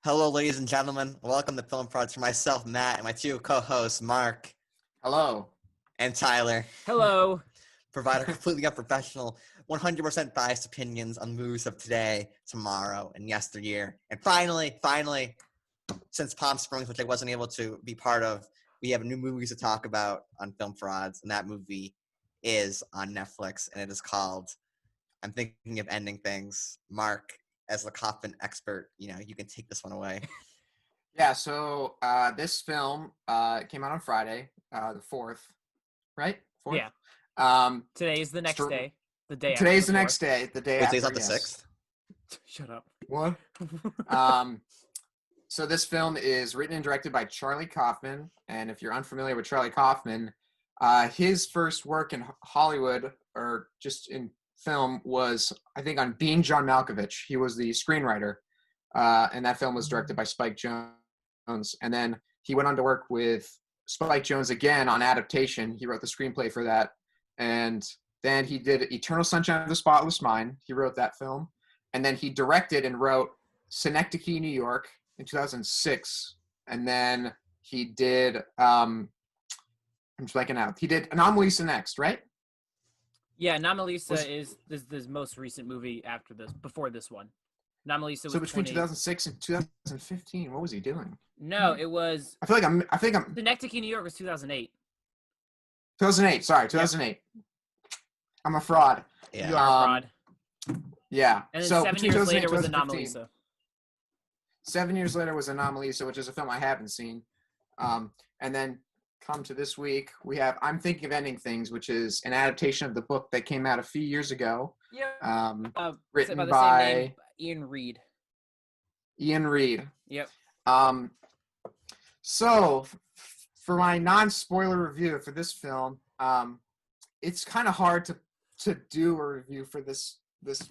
Hello, ladies and gentlemen. Welcome to Film Prods for myself, Matt, and my two co-hosts, Mark Hello. and Tyler. Hello. Provide our completely unprofessional, 100% biased opinions on movies of today, tomorrow, and yesteryear. And finally, since Palm Springs, which I wasn't able to be part of, we have new movies to talk about on Film Frauds, and that movie is on Netflix, and it is called I'm Thinking of Ending Things. Mark, as the Kaufman expert, you can take this one away. Yeah, so this film came out on Friday, the 4th, right? 4th? Yeah. Today's the next day. The day after Today's the the next day, the day Wait, after. today's not the yes. 6th? Shut up. What? So this film is written and directed by Charlie Kaufman, and if you're unfamiliar with Charlie Kaufman, his first work in Hollywood, or just in film, was, I think, on Being John Malkovich. He was the screenwriter, and that film was directed by Spike Jonze. And then he went on to work with Spike Jonze again on adaptation. He wrote the screenplay for that. And then he did Eternal Sunshine of the Spotless Mind. He wrote that film. And then he directed and wrote Synecdoche, New York in 2006. And then he did, I'm just blanking out. He did Anomalisa next, right? Yeah, Anomalisa is this most recent movie after this, before this one. Anomalisa was so between 2006 and 2015, what was he doing? No, it was. I think I'm. Synecdoche, New York was 2008. 2008. Sorry, 2008. Yep. I'm a fraud. Yeah. You are a fraud. Yeah. And then so 7 years later was Anomalisa. 7 years later was Anomalisa, which is a film I haven't seen. And then come to this week, we have I'm Thinking of Ending Things, which is an adaptation of the book that came out a few years ago. Yeah. Written by the by same name, Ian Reid. Ian Reid. Yep. So for my non-spoiler review for this film, it's kind of hard to do a review for this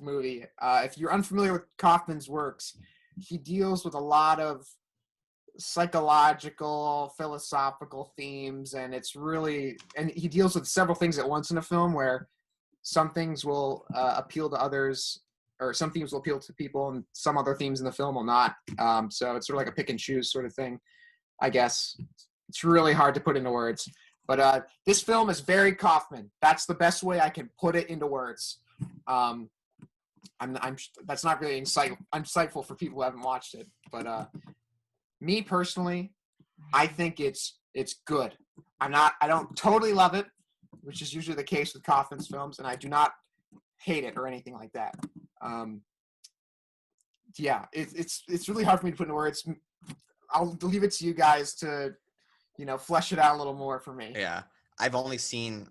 movie. If you're unfamiliar with Kaufman's works, he deals with a lot of psychological, philosophical themes, and he deals with several things at once in a film, where some things will appeal to others, or some themes will appeal to people, and some other themes in the film will not. So it's sort of like a pick and choose sort of thing, I guess. It's really hard to put into words. But this film is very Kaufman. That's the best way I can put it into words. That's not really insightful for people who haven't watched it. But me personally, I think it's good. I don't totally love it, which is usually the case with Kaufman's films, and I do not hate it or anything like that. Yeah, it's really hard for me to put into words. I'll leave it to you guys to, flesh it out a little more for me. Yeah. I've only seen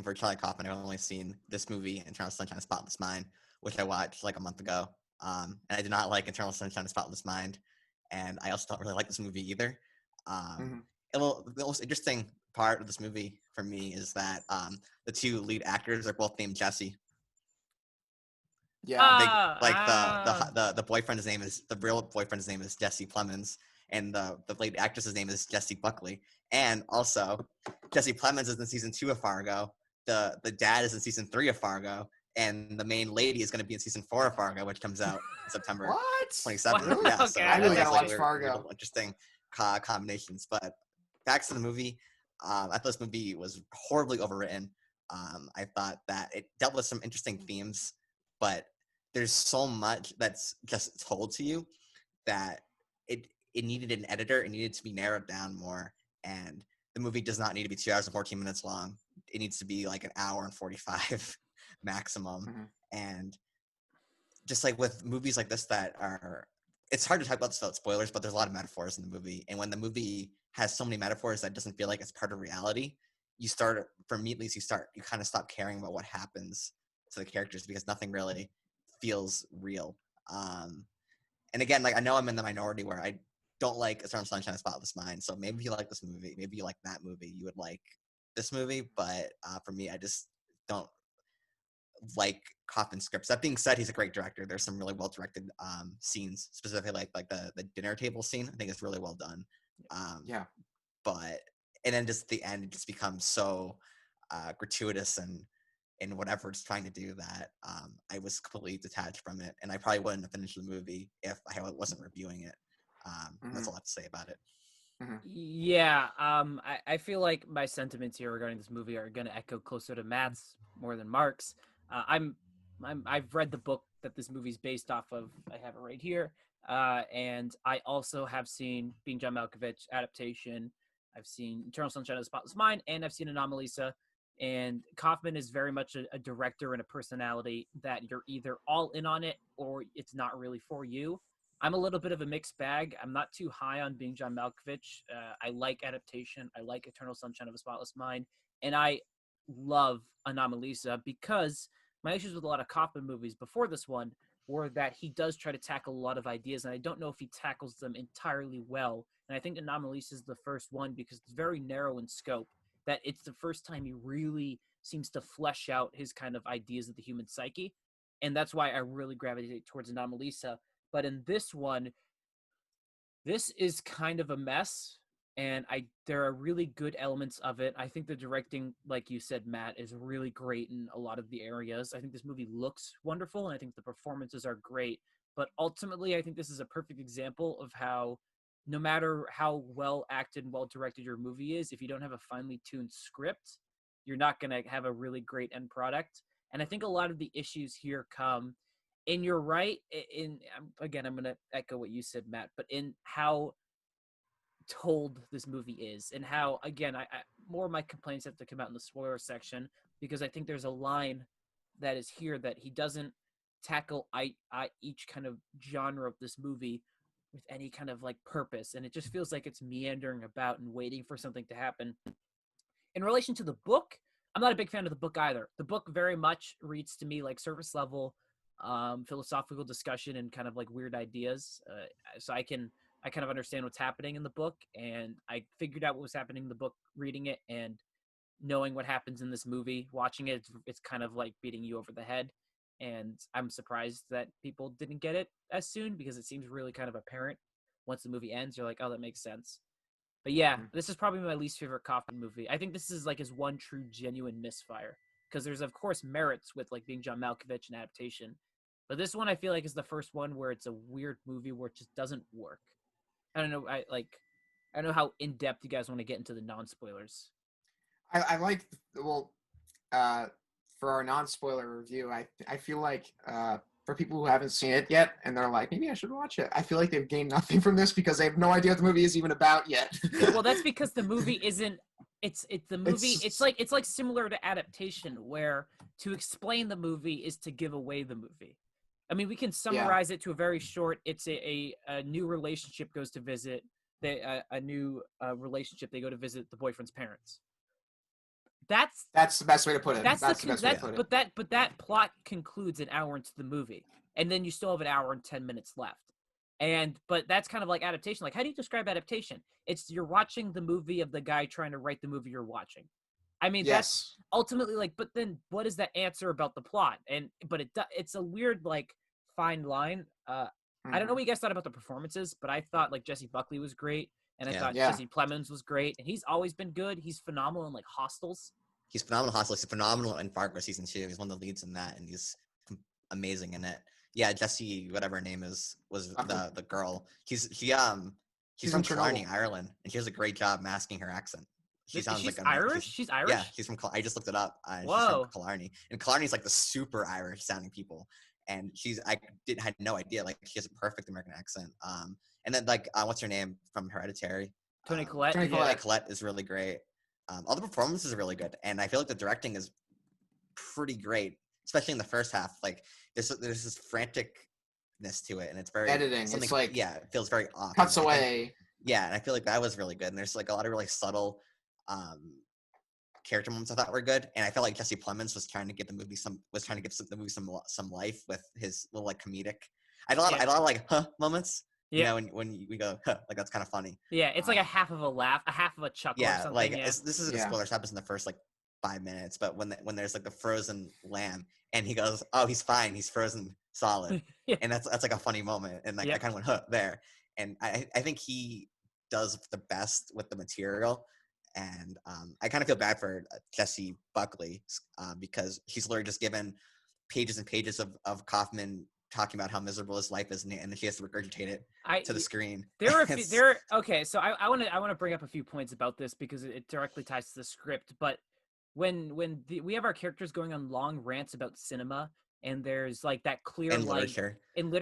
for Charlie Kaufman, I've only seen this movie, Eternal Sunshine of the Spotless Mind, which I watched like a month ago. And I did not like Eternal Sunshine of the Spotless Mind. And I also don't really like this movie either. The most interesting part of this movie for me is that the two lead actors are both named Jesse. Yeah. The boyfriend's name is, the real boyfriend's name is Jesse Plemons, and the lead actress's name is Jessie Buckley. And also, Jesse Plemons is in season 2 of Fargo. The dad is in season 3 of Fargo, and the main lady is going to be in season 4 of Fargo, which comes out in September 27th. Wow. Yeah, Okay. so I really gotta watch weird, Fargo. Interesting combinations. But back to the movie. I thought this movie was horribly overwritten. I thought that it dealt with some interesting themes, but there's so much that's just told to you that it needed an editor. It needed to be narrowed down more. And the movie does not need to be 2 hours and 14 minutes long. It needs to be like an hour and 45 maximum. Mm-hmm. And just like with movies like this that are, it's hard to talk about this without spoilers, but there's a lot of metaphors in the movie. And when the movie has so many metaphors that doesn't feel like it's part of reality, you kind of stop caring about what happens to the characters, because nothing really feels real. And again, like, I know I'm in the minority where I don't like Eternal Sunshine of the Spotless Mind. So maybe you like this movie, maybe you like that movie, you would like this movie. But for me, I just don't like Kaufman scripts. That being said, he's a great director. There's some really well directed scenes, specifically like the dinner table scene. I think it's really well done. Yeah. But and then just the end, it just becomes so gratuitous and whatever it's trying to do that I was completely detached from it, and I probably wouldn't have finished the movie if I wasn't reviewing it. That's a lot to say about it. Yeah, I feel like my sentiments here regarding this movie are going to echo closer to Matt's more than Mark's. I've read the book that this movie's based off of. I have it right here, and I also have seen Being John Malkovich adaptation. I've seen Eternal Sunshine of the Spotless Mind, and I've seen Anomalisa. And Kaufman is very much a director and a personality that you're either all in on it or it's not really for you. I'm a little bit of a mixed bag. I'm not too high on Being John Malkovich. I like adaptation. I like Eternal Sunshine of a Spotless Mind. And I love Anomalisa because my issues with a lot of Kaufman movies before this one were that he does try to tackle a lot of ideas, and I don't know if he tackles them entirely well. And I think Anomalisa is the first one because it's very narrow in scope, that it's the first time he really seems to flesh out his kind of ideas of the human psyche. And that's why I really gravitate towards Anomalisa. But in this one, this is kind of a mess, and there are really good elements of it. I think the directing, like you said, Matt, is really great in a lot of the areas. I think this movie looks wonderful, and I think the performances are great. But ultimately, I think this is a perfect example of how no matter how well acted and well directed your movie is, if you don't have a finely tuned script, you're not going to have a really great end product. And I think a lot of the issues here come, and you're right, again, I'm going to echo what you said, Matt, but in how told this movie is, and how, again, I more of my complaints have to come out in the spoiler section, because I think there's a line that is here that he doesn't tackle each kind of genre of this movie with any kind of like purpose, and it just feels like it's meandering about and waiting for something to happen. In relation to the book, I'm not a big fan of the book either. The book very much reads to me like surface level philosophical discussion and kind of like weird ideas. So I kind of understand what's happening in the book, and I figured out what was happening in the book reading it, and knowing what happens in this movie, watching it, it's kind of like beating you over the head. And I'm surprised that people didn't get it as soon, because it seems really kind of apparent once the movie ends. You're like, oh, that makes sense. But yeah, this is probably my least favorite Kaufman movie. I think this is like his one true genuine misfire, because there's of course merits with like Being John Malkovich and adaptation, but this one I feel like is the first one where it's a weird movie where it just doesn't work. I don't know. I don't know how in depth you guys want to get into the non spoilers. I like, well, for our non-spoiler review, I feel like for people who haven't seen it yet and they're like, maybe I should watch it, I feel like they've gained nothing from this because they have no idea what the movie is even about yet. Well, that's because the movie isn't. It's the movie. It's like similar to adaptation, where to explain the movie is to give away the movie. I mean, we can summarize it to a very short. It's a new relationship goes to visit a new relationship. They go to visit the boyfriend's parents. That's the best way to put it. That's the best way to put it. But that plot concludes an hour into the movie, and then you still have an hour and 10 minutes left. But that's kind of like adaptation. Like, how do you describe adaptation? It's you're watching the movie of the guy trying to write the movie you're watching. I mean, that's ultimately like. But then, what is that answer about the plot? But it's a weird like fine line. I don't know what you guys thought about the performances, but I thought like Jesse Buckley was great. And I thought Jesse Plemons was great, and he's always been good. He's phenomenal in like Hostels. He's phenomenal in Hostels. He's phenomenal in Fargo season 2. He's one of the leads in that, and he's amazing in it. Yeah, Jesse, whatever her name is, was the girl. She's from Killarney, Ireland, and she does a great job masking her accent. She's Irish. She's Irish. Yeah, she's from. I just looked it up. Whoa. She's from Killarney, and Killarney's like the super Irish sounding people. And had no idea. Like, she has a perfect American accent. And then like what's her name from Hereditary? Toni Collette. Toni Collette is really great. All the performances are really good, and I feel like the directing is pretty great, especially in the first half. Like there's this franticness to it, and it's very editing. It's like it feels very off. Cuts away. And I feel like that was really good. And there's like a lot of really subtle character moments I thought were good, and I felt like Jesse Plemons was trying to give the movie some life with his little like comedic. I had a lot of like moments. Yeah. You know, when we go, like that's kind of funny. Yeah, it's like a half of a laugh, a half of a chuckle. Yeah, or something. Like this is a spoiler. It happens in the first like 5 minutes, but when there's like the frozen lamb, and he goes, "Oh, he's fine. He's frozen solid," and that's like a funny moment, and like I kind of went there, and I think he does the best with the material, and I kind of feel bad for Jesse Buckley because he's literally just given pages and pages of Kaufman talking about how miserable his life is, and she has to regurgitate it to the screen. Okay, so I want to bring up a few points about this because it directly ties to the script. But when we have our characters going on long rants about cinema, and there's like that clear in literature, and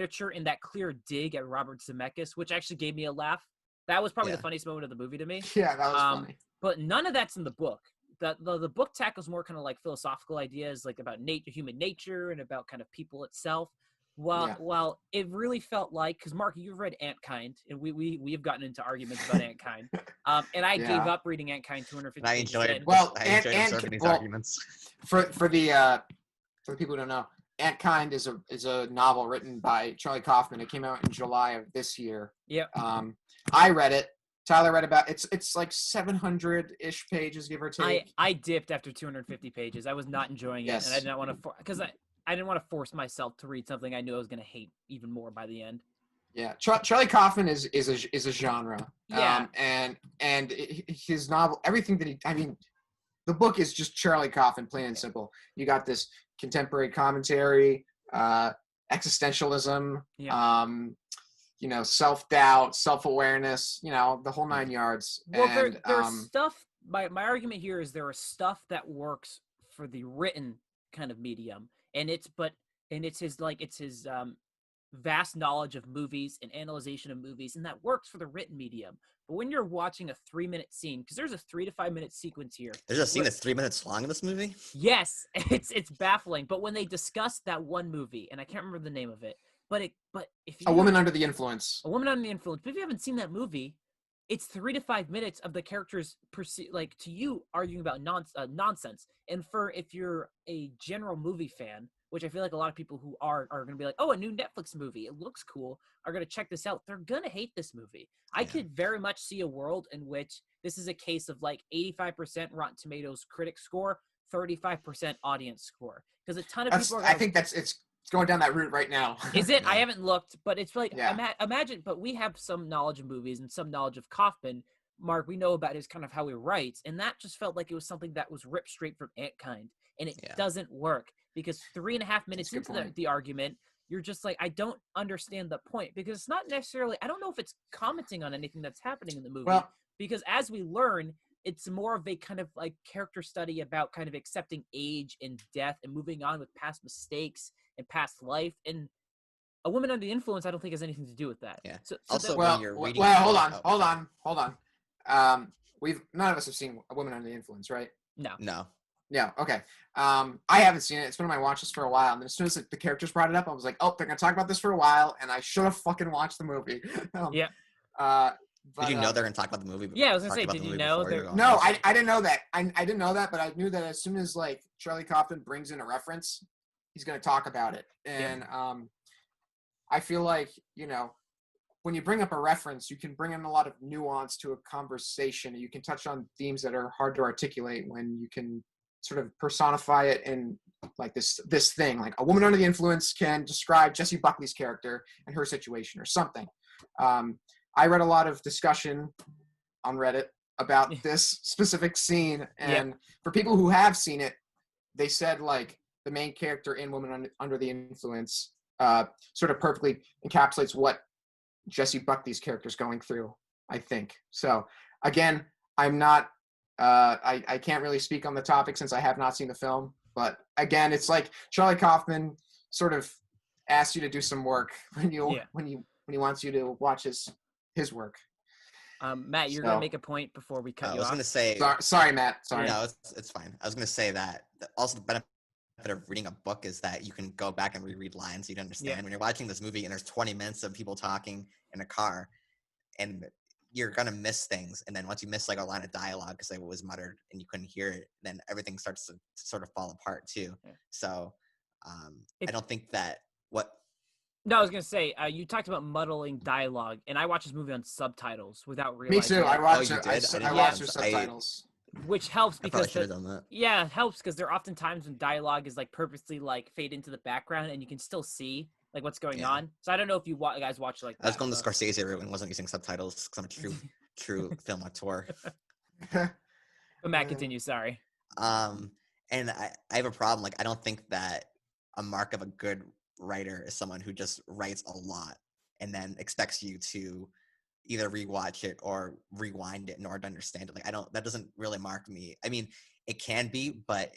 that clear dig at Robert Zemeckis, which actually gave me a laugh. That was probably Yeah. the funniest moment of the movie to me. Yeah, that was funny. But none of that's in the book. The book tackles more kind of like philosophical ideas, like about human nature and about kind of people itself. While it really felt like, because Mark, you've read Antkind, and we have gotten into arguments about Antkind, and I gave up reading Antkind 250 I pages enjoyed. in. Well, I enjoyed observing these arguments. For the people who don't know, Antkind is a novel written by Charlie Kaufman. It came out in July of this year. Yep. I read it. Tyler read about it's like 700-ish pages, give or take. I dipped after 250 pages. I was not enjoying it, and I did not want to because I didn't want to force myself to read something I knew I was going to hate even more by the end. Yeah, Charlie Kaufman is a genre. Yeah. And his novel, everything that the book is just Charlie Kaufman, plain and simple. You got this contemporary commentary, existentialism, self-doubt, self-awareness, the whole 9 yards. Well, and there's stuff. My argument here is there is stuff that works for the written kind of medium, and it's his vast knowledge of movies and analyzation of movies, and that works for the written medium. But when you're watching a 3-minute scene, because there's a 3 to 5 minute sequence here. There's a scene that's 3 minutes long in this movie? Yes, it's baffling. But when they discuss that one movie, and I can't remember the name of it, but if you A Woman Under the Influence. A Woman Under the Influence. But if you haven't seen that movie, it's 3 to 5 minutes of the characters to you arguing about nonsense. And if you're a general movie fan, which I feel like a lot of people who are going to be like, oh, a new Netflix movie, it looks cool, are going to check this out. They're going to hate this movie. Yeah. I could very much see a world in which this is a case of like 85% Rotten Tomatoes critic score, 35% audience score. Because a ton of people are I think it's going down that route right now. Is it? Yeah. I haven't looked, but it's like, imagine, but we have some knowledge of movies and some knowledge of Kaufman. Mark, we know about his kind of how he writes, and that just felt like it was something that was ripped straight from Antkind, and it doesn't work because 3.5 minutes into the argument, you're just like, I don't understand the point, because it's not necessarily, I don't know if it's commenting on anything that's happening in the movie, because as we learn, it's more of a kind of like character study about kind of accepting age and death and moving on with past mistakes and past life. And A Woman Under the Influence, I don't think has anything to do with that. Yeah. So also, when you're reading, hold on. None of us have seen A Woman Under the Influence, right? No. Yeah. Okay. I haven't seen it. It's been on my watch list for a while. And then as soon as the characters brought it up, I was like, oh, they're gonna talk about this for a while, and I should have fucking watched the movie. Did you know they're gonna talk about the movie? Yeah, I was gonna say, did you know? No, I didn't know that. I didn't know that, but I knew that as soon as like Charlie Kaufman brings in a reference, he's gonna talk about it. And I feel like, when you bring up a reference, you can bring in a lot of nuance to a conversation. You can touch on themes that are hard to articulate when you can sort of personify it in like this thing. Like A Woman Under the Influence can describe Jessie Buckley's character and her situation or something. I read a lot of discussion on Reddit about this specific scene. And for people who have seen it, they said like the main character in Woman Under the Influence sort of perfectly encapsulates what Jessie Buckley's character is going through, I think. So again, I'm not, I can't really speak on the topic since I have not seen the film, but again, it's like Charlie Kaufman sort of asks you to do some work when he wants you to watch his work. Matt, you're going to make a point before we cut you off. I was going to say, sorry, Matt. Sorry. No, it's fine. I was going to say that also the benefit of reading a book is that you can go back and reread lines you don't understand. When you're watching this movie and there's 20 minutes of people talking in a car, and you're gonna miss things, and then once you miss like a line of dialogue because it was muttered and you couldn't hear it, then everything starts to sort of fall apart too. So I don't think that No, I was gonna say you talked about muddling dialogue, and I watched this movie on subtitles without realizing. Me too. I watched it. I watched with subtitles. Which helps because should have done that. Yeah, it helps because there are often times when dialogue is like purposely like fade into the background and you can still see like what's going on. So I don't know if you guys watch like that. I was going the Scorsese route and wasn't using subtitles because I'm a true film auteur. But Matt, continue. Sorry. And I have a problem. Like, I don't think that a mark of a good writer is someone who just writes a lot and then expects you to either rewatch it or rewind it in order to understand it. Like that doesn't really mark me. I mean, it can be, but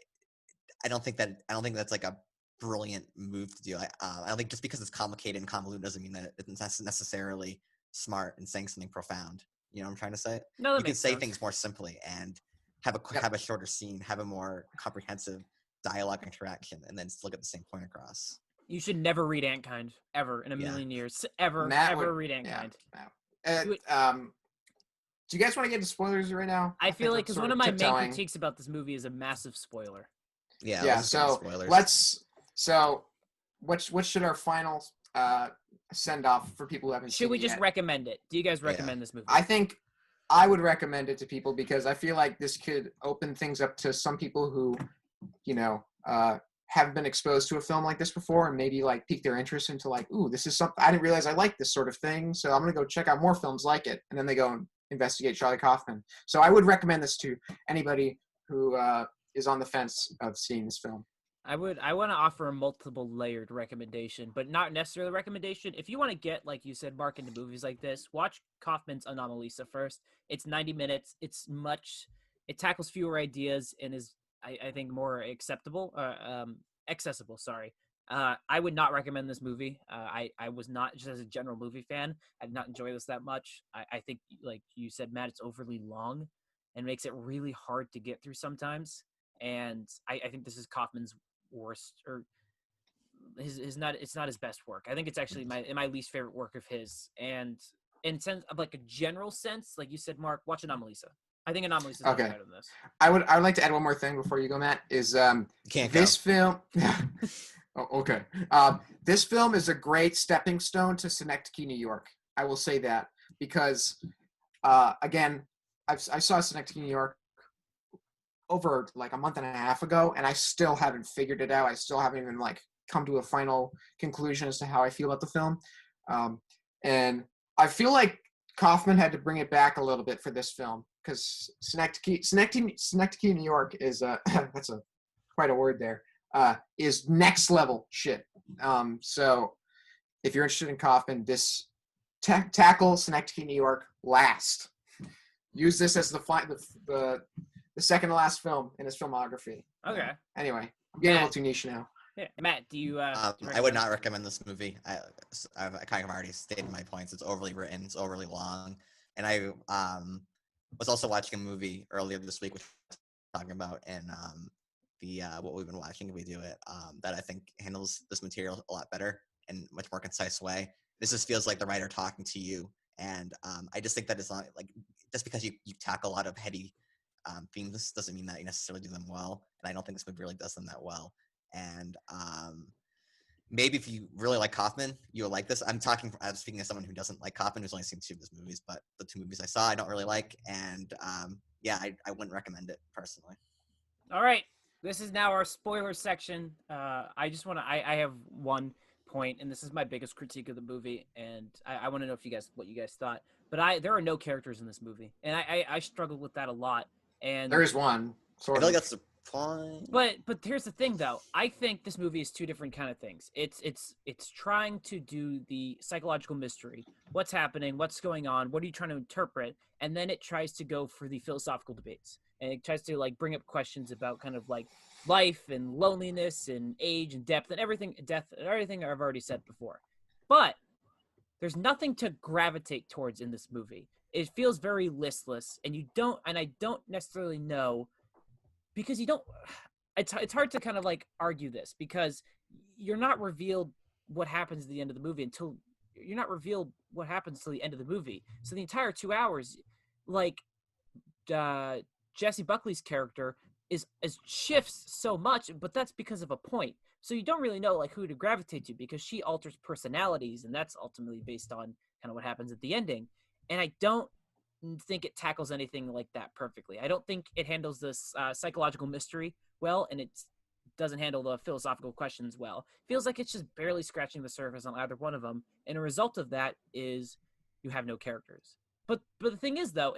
I don't think that's like a brilliant move to do. I don't think just because it's complicated and convoluted doesn't mean that it's necessarily smart and saying something profound. You know what I'm trying to say? No, that You can makes say sense. things more simply and have a shorter scene, have a more comprehensive dialogue interaction, and then still get the same point across. You should never read Antkind ever in a million years. Ever read Antkind. Do you guys want to get into spoilers right now? I feel like because one of my main tiptoeing. critiques about this movie is a massive spoiler. Yeah. So spoilers. What should our final send off for people who haven't seen it? Should we just recommend it? Do you guys recommend this movie? I think I would recommend it to people because I feel like this could open things up to some people who, haven't been exposed to a film like this before and maybe like pique their interest into like, ooh, this is something I didn't realize I like this sort of thing. So I'm gonna go check out more films like it, and then they go and investigate Charlie Kaufman. So I would recommend this to anybody who is on the fence of seeing this film. I want to offer a multiple layered recommendation, but not necessarily a recommendation. If you want to get, like you said, Mark, into movies like this, watch Kaufman's Anomalisa first. It's 90 minutes. It tackles fewer ideas and is, I think, more accessible. Sorry. I would not recommend this movie. I was not, just as a general movie fan, I did not enjoy this that much. I think, like you said, Matt, it's overly long and makes it really hard to get through sometimes. And I think this is Kaufman's worst, or it's not his best work. I think it's actually my least favorite work of his. And in sense of like a general sense, like you said, Mark, watch Anomalisa. I think Anomalisa is better than this. I would like to add one more thing before you go, Matt. Is film? Oh, okay. This film is a great stepping stone to Synecdoche, New York. I will say that because, again, I saw Synecdoche, New York over like a month and a half ago, and I still haven't figured it out. I still haven't even like come to a final conclusion as to how I feel about the film. And I feel like Kaufman had to bring it back a little bit for this film because Synecdoche, New York is that's quite a word there. Is next level shit. So if you're interested in Kaufman, this tackle Synecdoche, New York last. Use this as the second to last film in his filmography. Okay. Anyway, I'm getting a little too niche now. Yeah. Matt, do you? I would not recommend this movie. I kind of already stated my points. It's overly written. It's overly long. And I was also watching a movie earlier this week, which we're talking about, and the what we've been watching, we do it, that I think handles this material a lot better and much more concise way. This just feels like the writer talking to you, and I just think that it's not like just because you tackle a lot of heady themes doesn't mean that you necessarily do them well, and I don't think this movie really does them that well. And maybe if you really like Kaufman, you'll like this. I'm speaking as someone who doesn't like Kaufman, who's only seen 2 of his movies, but the 2 movies I saw I don't really like, and I wouldn't recommend it personally. All right. This is now our spoiler section. I have one point, and this is my biggest critique of the movie, and I want to know what you guys thought. But there are no characters in this movie, and I struggled with that a lot. And there is one. I feel like that's the point. But here's the thing, though. I think this movie is 2 different kind of things. It's trying to do the psychological mystery. What's happening? What's going on? What are you trying to interpret? And then it tries to go for the philosophical debates. And it tries to like bring up questions about kind of like life and loneliness and age and death and everything I've already said before. But there's nothing to gravitate towards in this movie. It feels very listless, and I don't necessarily know, because you don't. It's hard to kind of like argue this because you're not revealed what happens at the end of the movie until you're not revealed what happens till the end of the movie. So the entire 2 hours, like Jesse Buckley's character is shifts so much, but that's because of a point. So you don't really know like who to gravitate to because she alters personalities, and that's ultimately based on kind of what happens at the ending. And I don't think it tackles anything like that perfectly. I don't think it handles this psychological mystery well, and it doesn't handle the philosophical questions well. Feels like it's just barely scratching the surface on either one of them, and a result of that is you have no characters. But the thing is, though,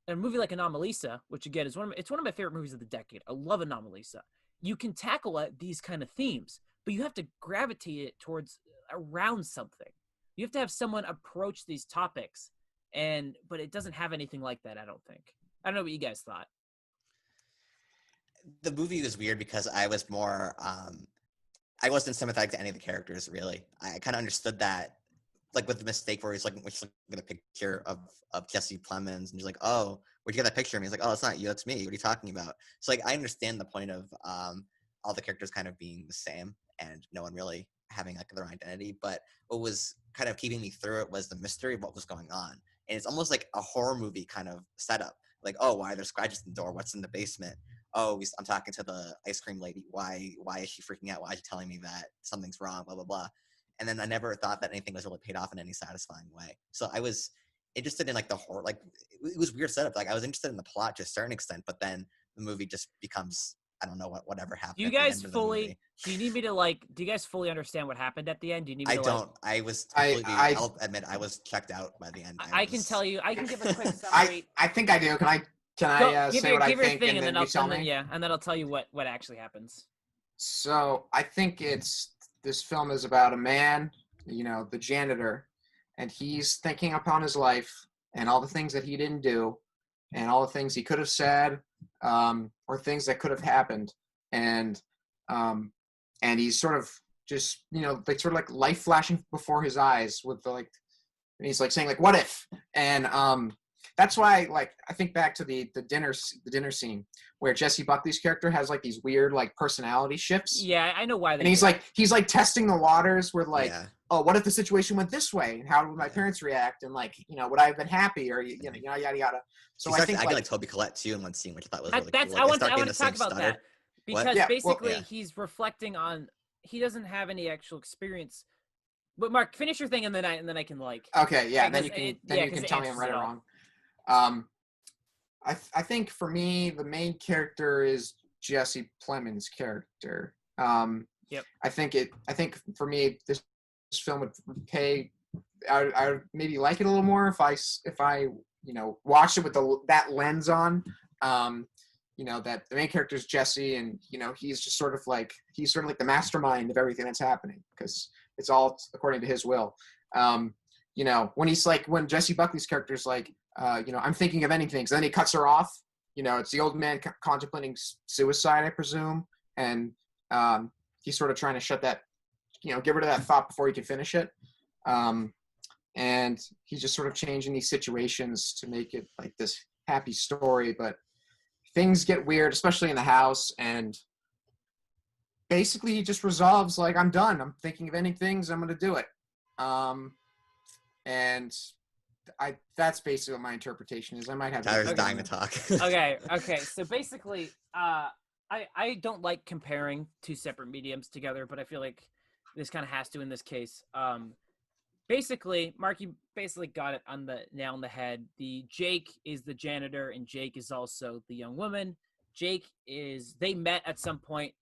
a movie like Anomalisa, which again is one of my favorite movies of the decade. I love Anomalisa. You can tackle these kind of themes, but you have to gravitate it towards around something. You have to have someone approach these topics, but it doesn't have anything like that, I don't think. I don't know what you guys thought. The movie was weird because I was more I wasn't sympathetic to any of the characters, really. I kind of understood that, like with the mistake where he's looking at a picture of Jesse Plemons, and he's like, "Oh, where'd you get that picture?" And he's like, "Oh, it's not you, it's me. What are you talking about?" So like, I understand the point of all the characters kind of being the same and no one really having like their identity. But what was kind of keeping me through it was the mystery of what was going on, and it's almost like a horror movie kind of setup. Like, oh, why are there scratches in the door? What's in the basement? Oh, I'm talking to the ice cream lady. Why is she freaking out? Why is she telling me that something's wrong? Blah, blah, blah. And then I never thought that anything was really paid off in any satisfying way. So I was interested in like the horror, like it was weird setup. Like I was interested in the plot to a certain extent, but then the movie just becomes, I don't know whatever happened. Do you guys fully, do you need me to like, do you guys fully understand what happened at the end? Do you need me to don't. I was completely, I'll admit I was checked out by the end. I can tell you, I can give a quick summary. I think I do. Can I say what I think, and then you tell me? Yeah, and then I'll tell you what actually happens. So I think this film is about a man, the janitor, and he's thinking upon his life and all the things that he didn't do, and all the things he could have said, or things that could have happened, and he's sort of just like sort of like life flashing before his eyes with the like, and he's like saying like, what if, and that's why, like, I think back to the dinner scene where Jesse Buckley's character has like these weird like personality shifts. Yeah, I know why. And he's like testing the waters with like, oh, what if the situation went this way? And how would my parents react? And like, would I have been happy? Or yada yada. So I think like Toby Collette too in one scene, which I thought was really cool. I want to talk about that because basically he's reflecting on he doesn't have any actual experience. But Mark, finish your thing, and then I can like. Okay, yeah. Then you can tell me I'm right or wrong. I think for me, the main character is Jesse Plemons' character. Yep. I think for me, this film would pay. I would maybe like it a little more if I watched it with that lens on. That the main character is Jesse, and he's just sort of like the mastermind of everything that's happening because it's all according to his will. When Jesse Buckley's character is like, I'm thinking of anything. So then he cuts her off. It's the old man contemplating suicide, I presume. And he's sort of trying to shut that, get rid of that thought before he can finish it. And he's just sort of changing these situations to make it like this happy story. But things get weird, especially in the house. And basically he just resolves like, I'm done. I'm thinking of any things. I'm going to do it. And that's basically what my interpretation is. I might have Tyler's dying to talk. Okay. So basically, I don't like comparing two separate mediums together, but I feel like this kind of has to in this case. Basically, Mark, you basically got it on the nail on the head. Jake is the janitor, and Jake is also the young woman. They met at some point,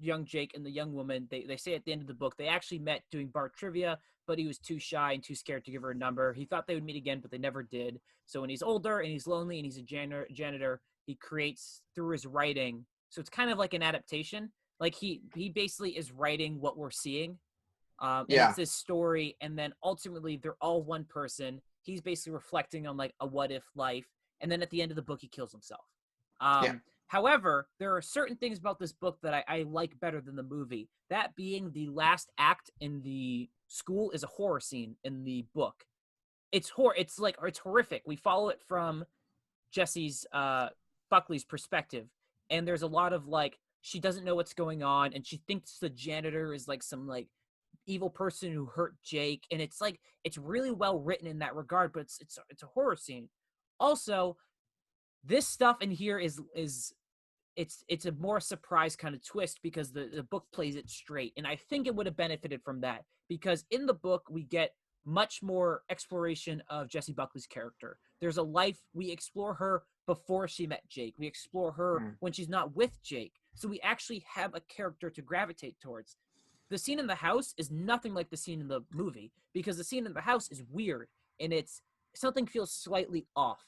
young Jake and the young woman. They say at the end of the book, they actually met doing bar trivia, but he was too shy and too scared to give her a number. He thought they would meet again, but they never did. So when he's older and he's lonely and he's a janitor, he creates through his writing. So it's kind of like an adaptation. Like he basically is writing what we're seeing. It's this story, and then ultimately they're all one person. He's basically reflecting on like a what if life, and then at the end of the book he kills himself. However, there are certain things about this book that I like better than the movie. That being the last act in the school is a horror scene in the book. It's horrific. We follow it from Jesse's Buckley's perspective, and there's a lot of like she doesn't know what's going on, and she thinks the janitor is like some like evil person who hurt Jake, and it's like it's really well written in that regard, but it's a horror scene. Also, this stuff in here is it's a more surprise kind of twist because the book plays it straight, and I think it would have benefited from that because in the book we get much more exploration of Jessie Buckley's character. There's a life, we explore her before she met Jake, we explore her when she's not with Jake, so we actually have a character to gravitate towards. The scene in the house is nothing like the scene in the movie because the scene in the house is weird and something feels slightly off.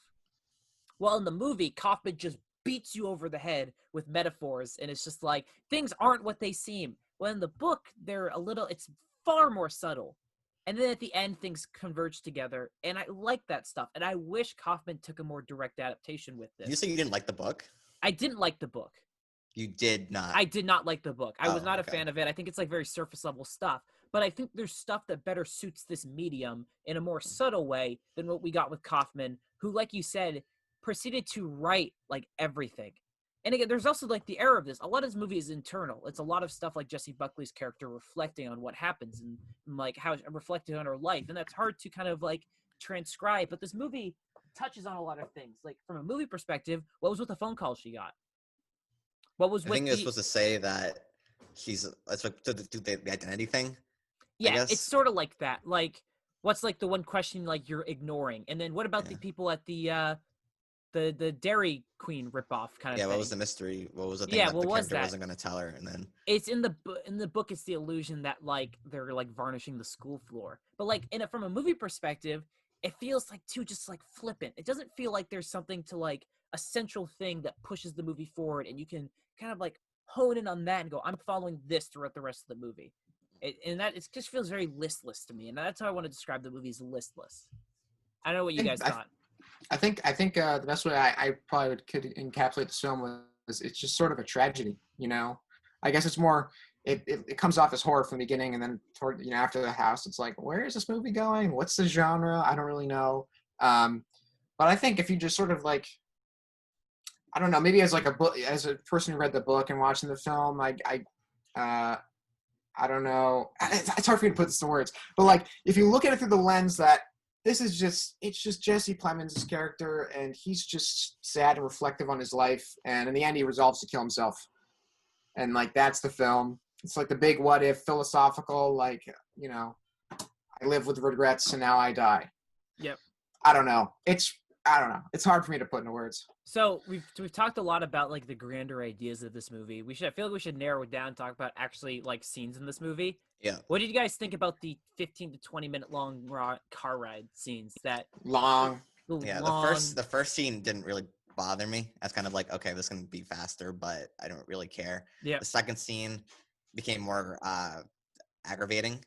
While in the movie, Kaufman just beats you over the head with metaphors, and it's just like things aren't what they seem. Well, in the book, it's far more subtle. And then at the end, things converge together. And I like that stuff. And I wish Kaufman took a more direct adaptation with this. You say you didn't like the book? I didn't like the book. You did not? I did not like the book. I was not okay. a fan of it. I think it's like very surface level stuff. But I think there's stuff that better suits this medium in a more subtle way than what we got with Kaufman, who, like you said, proceeded to write like everything. And again, there's also like the error of this. A lot of this movie is internal. It's a lot of stuff like Jessie Buckley's character reflecting on what happens and like how reflecting on her life. And that's hard to kind of like transcribe. But this movie touches on a lot of things. Like from a movie perspective, what was with the phone call she got? What was I with think you're supposed to say that it's like the identity thing. Yeah, it's sort of like that. Like, what's like the one question like you're ignoring? And then what about the people at the Dairy Queen ripoff kind of thing? Yeah, what was the mystery? What was the thing Yeah, that what the was character that? wasn't going to tell her? And then It's in the book. It's the illusion that like they're like varnishing the school floor. But like from a movie perspective, it feels like too just like flippant. It doesn't feel like there's something to like a central thing that pushes the movie forward, and you can kind of like hone in on that and go, I'm following this throughout the rest of the movie. It just feels very listless to me, and that's how I want to describe the movie as listless. I don't know what you guys thought. I think the best way I probably could encapsulate this film was it's just sort of a tragedy, you know. I guess it's more it comes off as horror from the beginning, and then toward after the house, it's like, where is this movie going? What's the genre? I don't really know. But I think if you just sort of like, I don't know, maybe as like as a person who read the book and watching the film, I don't know. It's hard for me to put this in words, but like if you look at it through the lens that it's just Jesse Plemons' character, and he's just sad and reflective on his life, and in the end he resolves to kill himself, and like that's the film. It's like the big what if philosophical, like I live with regrets and now I die. Yep. I don't know. It's hard for me to put into words. So we've talked a lot about like the grander ideas of this movie. I feel like we should narrow it down and talk about actually like scenes in this movie. Yeah. What did you guys think about the 15 to 20 minute long car ride scenes? Long. Yeah, the first scene didn't really bother me. I was kind of like, okay, this can be faster, but I don't really care. Yeah. The second scene became more aggravating.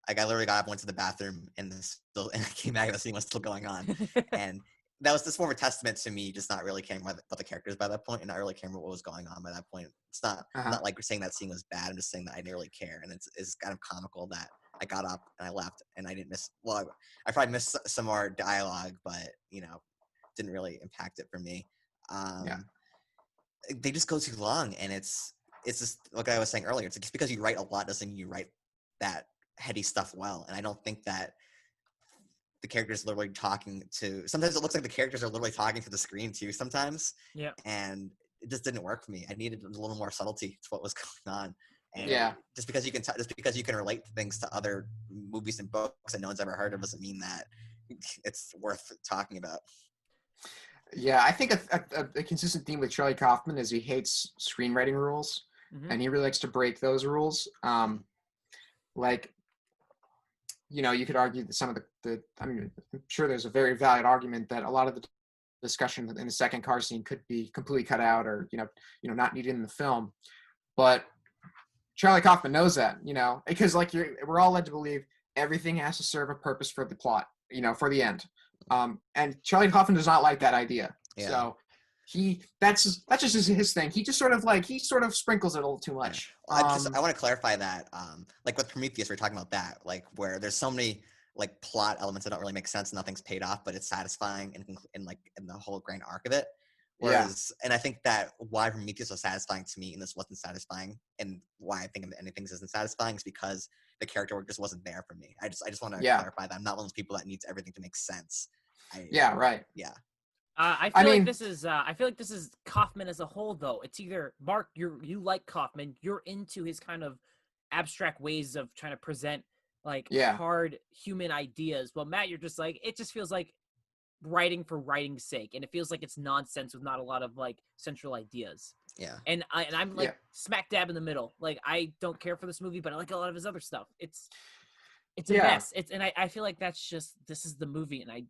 Like I literally got up, went to the bathroom, and I came back and the scene was still going on. And that was just more of a testament to me just not really caring about the characters by that point, and not really caring about what was going on by that point. It's not like we're saying that scene was bad. I'm just saying that I didn't really care, and it's kind of comical that I got up and I left and I didn't miss. Well, I probably missed some more dialogue, but didn't really impact it for me. They just go too long, and it's just like I was saying earlier. It's just because you write a lot doesn't mean you write that heady stuff well, and I don't think that the characters literally talking to. Sometimes it looks like the characters are literally talking to the screen too. Sometimes, yeah, and it just didn't work for me. I needed a little more subtlety to what was going on. And just because you can relate things to other movies and books that no one's ever heard of doesn't mean that it's worth talking about. Yeah, I think a consistent theme with Charlie Kaufman is he hates screenwriting rules, and he really likes to break those rules. You could argue that some of I'm sure there's a very valid argument that a lot of the discussion in the second car scene could be completely cut out or, not needed in the film. But Charlie Kaufman knows that, because we're all led to believe everything has to serve a purpose for the plot, for the end. And Charlie Kaufman does not like that idea. Yeah. So that's just his thing. He just sort of sprinkles it a little too much. I want to clarify that. Like with Prometheus, we're talking about that, like where there's so many like plot elements that don't really make sense. Nothing's paid off, but it's satisfying in the whole grand arc of it. Whereas, and I think that why Prometheus was satisfying to me and this wasn't satisfying, and why I think anything isn't satisfying is because the character work just wasn't there for me. I just want to clarify that I'm not one of those people that needs everything to make sense. Right. Yeah. I feel like this is Kaufman as a whole, though. It's either Mark, you like Kaufman, you're into his kind of abstract ways of trying to present hard human ideas. Well, Matt, you're just like, it just feels like writing for writing's sake, and it feels like it's nonsense with not a lot of like central ideas. Yeah. And I'm like smack dab in the middle. Like I don't care for this movie, but I like a lot of his other stuff. It's a mess. I feel like this is the movie, and I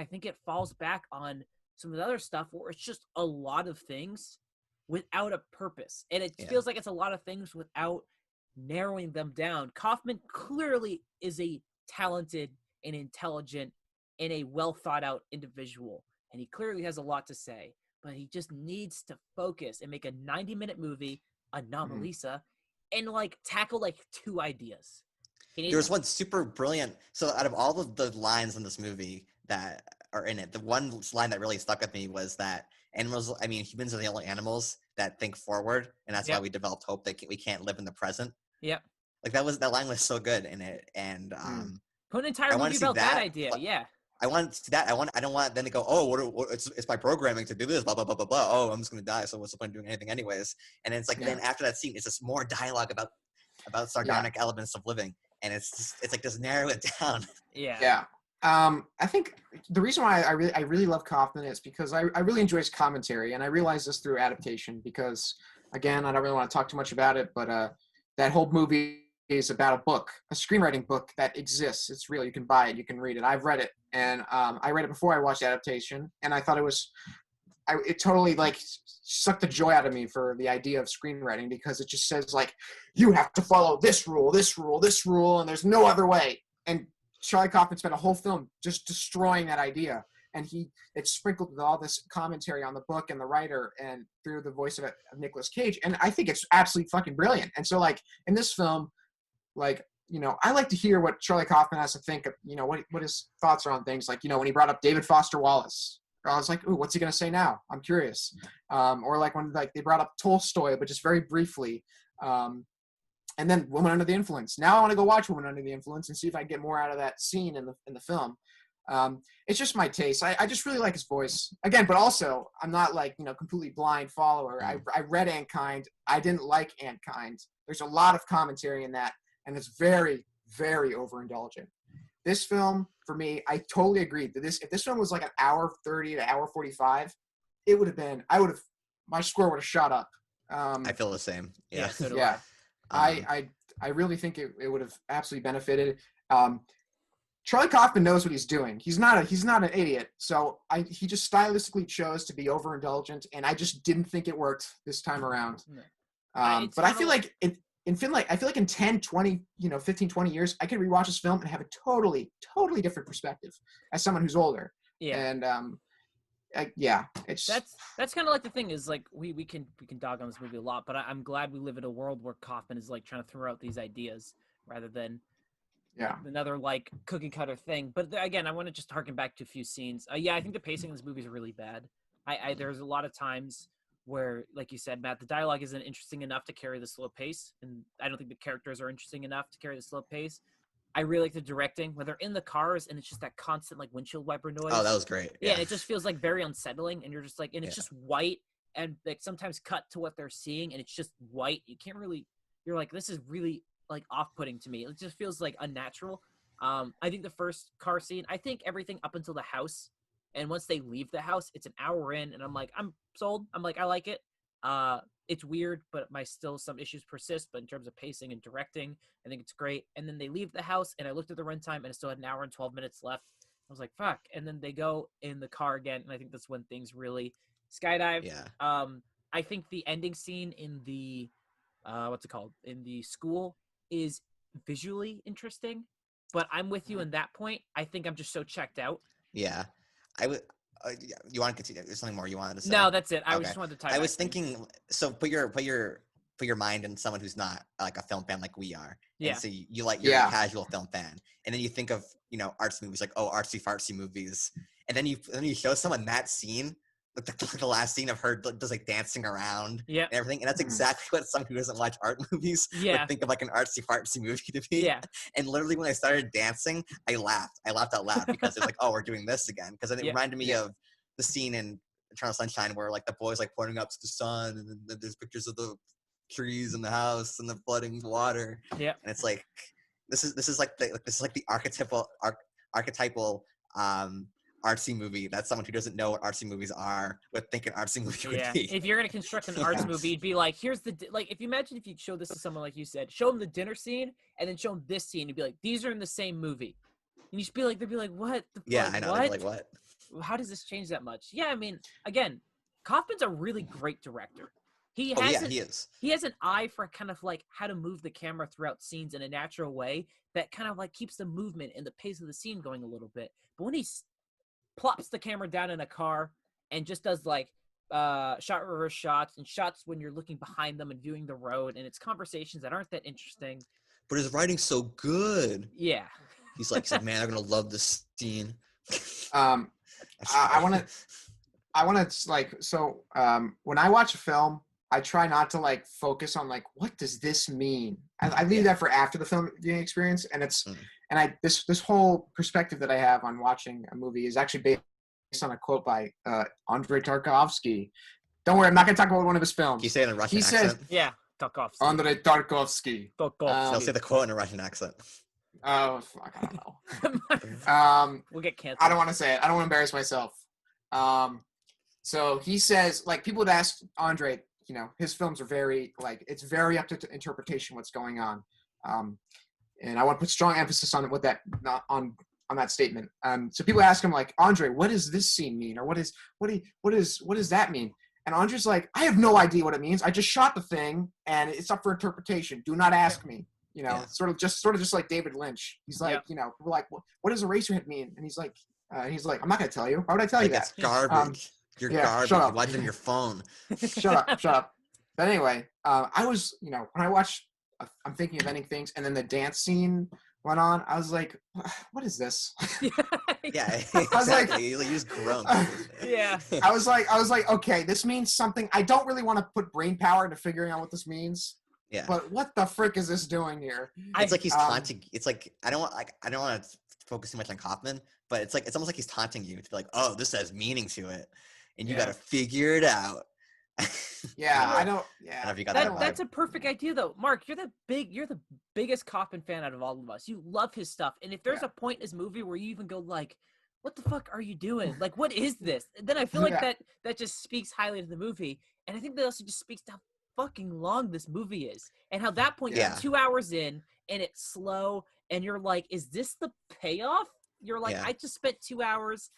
think it falls back on some of the other stuff where it's just a lot of things without a purpose. And it feels like it's a lot of things without narrowing them down. Kaufman clearly is a talented and intelligent and a well thought out individual, and he clearly has a lot to say, but he just needs to focus and make a 90-minute movie, Anomalisa, and like tackle like 2 ideas. There was one super brilliant. So out of all of the lines in this movie that are in it, the one line that really stuck with me was that humans are the only animals that think forward, and that's why we developed hope that we can't live in the present. Yeah. Like that line was so good in it, and put an entire movie about that idea. Yeah. I want to see that. I don't want them to go, oh, it's my programming to do this, blah blah blah blah blah. Oh, I'm just gonna die. So what's the point of doing anything anyways? And it's like then after that scene, it's just more dialogue about sardonic elements of living, and it's like just narrow it down. Yeah. Yeah. I think the reason why I really love Kaufman is because I really enjoy his commentary, and I realized this through adaptation because, again, I don't really want to talk too much about it, but that whole movie is about a book, a screenwriting book that exists. It's real. You can buy it. You can read it. I've read it, and I read it before I watched the adaptation, and I thought it totally like sucked the joy out of me for the idea of screenwriting because it just says like you have to follow this rule, this rule, this rule, and there's no other way. And Charlie Kaufman spent a whole film just destroying that idea, and it's sprinkled with all this commentary on the book and the writer and through the voice of Nicolas Cage, and I think it's absolutely fucking brilliant. And so like in this film, like, you know, I like to hear what Charlie Kaufman has to think of, you know, what his thoughts are on things. Like, you know, when he brought up David Foster Wallace, I was like, ooh, what's he going to say now? I'm curious. Or like when like they brought up Tolstoy, but just very briefly. And then Woman Under the Influence. Now I want to go watch Woman Under the Influence and see if I can get more out of that scene in the film. It's just my taste. I just really like his voice. Again, but also I'm not like, you know, completely blind follower. I read Antkind. I didn't like Antkind. There's a lot of commentary in that, and it's very, very overindulgent. This film, for me, I totally agree that if this film was like an hour 30 to hour 45, my score would have shot up. I feel the same. Yeah. So do Yeah. I really think it would have absolutely benefited. Charlie Kaufman knows what he's doing. He's not an idiot. So he just stylistically chose to be overindulgent, and I just didn't think it worked this time around. But I feel like in Finland, I feel like in 10, 20, 15, 20 years, I can rewatch this film and have a totally, totally different perspective as someone who's older. Yeah. And it's that's kind of like the thing is like we can dog on this movie a lot, but I'm glad we live in a world where Kaufman is like trying to throw out these ideas rather than another like cookie cutter thing. But again, I want to just harken back to a few scenes. I think the pacing in this movie is really bad. There's a lot of times where, like you said, Matt, the dialogue isn't interesting enough to carry the slow pace, and I don't think the characters are interesting enough to carry the slow pace. I really like the directing when they're in the cars and it's just that constant like windshield wiper noise. Oh, that was great. Yeah, and it just feels like very unsettling, and you're just like, and it's just white, and like sometimes cut to what they're seeing, and it's just white. You can't really, you're like, this is really like off-putting to me. It just feels like unnatural. I think the first car scene, I think everything up until the house, and once they leave the house, it's an hour in, and I'm like, I'm sold. I'm like, I like it. It's weird, but some issues persist. But in terms of pacing and directing, I think it's great. And then they leave the house, and I looked at the runtime, and it still had an hour and 12 minutes left. I was like, fuck. And then they go in the car again, and I think that's when things really skydive. Yeah. I think the ending scene in the in the school is visually interesting, but I'm with you in that point. I think I'm just so checked out. Yeah. I would. You want to continue? There's something more you wanted to say? No, that's it. I Okay. just wanted to tie. I was thinking. So put your mind in someone who's not like a film fan like we are. Yeah. And so you're a casual film fan, and then you think of artsy movies like artsy fartsy movies, and then you show someone that scene, like the last scene of her does like dancing around, and everything, and that's exactly what someone who doesn't watch art movies would think of like an artsy fartsy movie to be. Yeah. And literally when I started dancing, I laughed out loud because it's like, oh, we're doing this again, because it reminded me of the scene in Eternal Sunshine where like the boy's like pointing up to the sun, and then there's pictures of the trees in the house and the flooding water. Yeah. And it's like this is like the archetypal artsy movie that someone who doesn't know what artsy movies are would think an artsy movie would be. If you're gonna construct an arts movie, it'd be like, here's the if you imagine if you show this to someone like you said, show them the dinner scene and then show them this scene, you'd be like, these are in the same movie, and you'd be like, they'd be like, what? I know. They'd be like, what? How does this change that much? Yeah, I mean, again, Kaufman's a really great director. He Oh has yeah, he is. he has an eye for kind of like how to move the camera throughout scenes in a natural way that kind of like keeps the movement and the pace of the scene going a little bit. But when he plops the camera down in a car and just does like shot reverse shots and shots when you're looking behind them and viewing the road, and it's conversations that aren't that interesting. But his writing's so good. Yeah. He's like, man, I'm gonna love this scene. I want to like, so when I watch a film, I try not to like focus on like, what does this mean? I leave that for after the film viewing experience. And it's, and this whole perspective that I have on watching a movie is actually based on a quote by Andrei Tarkovsky. Don't worry, I'm not going to talk about one of his films. Can you say it in a Russian accent? Yeah, Tarkovsky. Andrei Tarkovsky. I'll say the quote in a Russian accent. Oh, fuck, I don't know. We'll get canceled. I don't want to say it. I don't want to embarrass myself. So he says, like, people would ask Andre, you know, his films are very, like, it's very up to interpretation what's going on. And I want to put strong emphasis on what that, not on that statement. So people ask him, like, Andre, what does this scene mean? Or what does that mean? And Andre's like, I have no idea what it means. I just shot the thing, and it's up for interpretation. Do not ask me. You know, sort of just like David Lynch. He's like, you know, we're like, what does Eraserhead mean? And he's like, I'm not gonna tell you. Why would I tell you that? It's garbage. You're garbage. Shut up. Watch it on your phone. Shut up. But anyway, I was, you know, when I watched, I'm thinking of ending things, and then the dance scene went on. I was like, what is this? Yeah, exactly. I was like, you just groaned. Yeah. I was like, okay, this means something. I don't really want to put brain power into figuring out what this means. Yeah. But what the frick is this doing here? It's like he's taunting. It's like I don't want to focus too much on Kaufman, but it's almost like he's taunting you to be like, oh, this has meaning to it, and you got to figure it out. Yeah, I don't. I Yeah, don't know if you got that's a perfect idea though. Mark, you're the biggest Kaufman fan out of all of us. You love his stuff, and if there's a point in his movie where you even go like, what the fuck are you doing? Like, what is this? Then I feel like that just speaks highly of the movie, and I think that also just speaks to how fucking long this movie is, and how that point you're 2 hours in and it's slow, and you're like, is this the payoff? You're like, I just spent 2 hours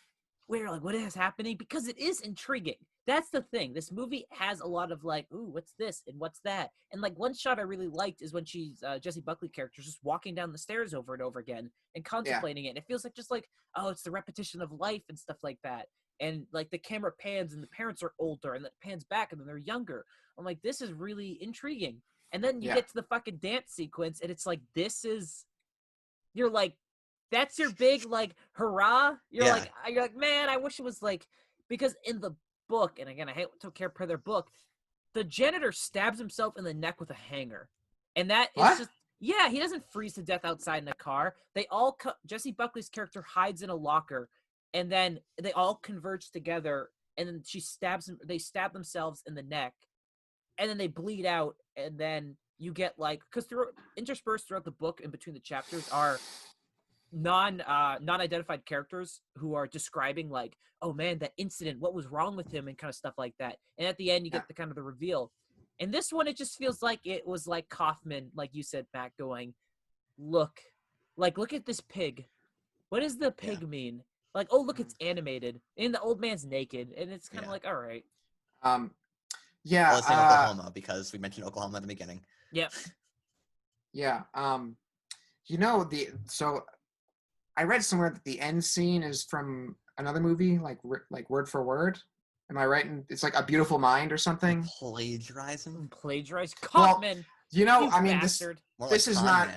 where you're like, what is happening? Because it is intriguing. That's the thing. This movie has a lot of like, ooh, what's this and what's that? And like one shot I really liked is when she's Jessie Buckley character just walking down the stairs over and over again and contemplating it. And it feels like just like, oh, it's the repetition of life and stuff like that. And like the camera pans and the parents are older and it pans back and then they're younger. I'm like, this is really intriguing. And then you get to the fucking dance sequence and it's like, you're like, that's your big like hurrah. You're like, man, I wish it was like, because in the book, and again, I hate to care per their book, the janitor stabs himself in the neck with a hanger. And that is just, he doesn't freeze to death outside in a car. They all, Jessie Buckley's character hides in a locker, and then they all converge together, and then they stab themselves in the neck, and then they bleed out, and then you get like, because interspersed throughout the book in between the chapters are non-identified characters who are describing like, oh man, that incident, what was wrong with him and kind of stuff like that. And at the end you get the kind of the reveal. And this one, it just feels like it was like Kaufman, like you said, Matt, going, look at this pig. What does the pig mean? Like, oh, look, it's animated and the old man's naked. And it's kind of like, all right. Well, it's in Oklahoma because we mentioned Oklahoma at the beginning. Yep. Yeah. You know, so I read somewhere that the end scene is from another movie, like word for word. Am I right? And it's like A Beautiful Mind or something. Plagiarizing. Kaufman. Well, you know, you I mean, bastard. this is not.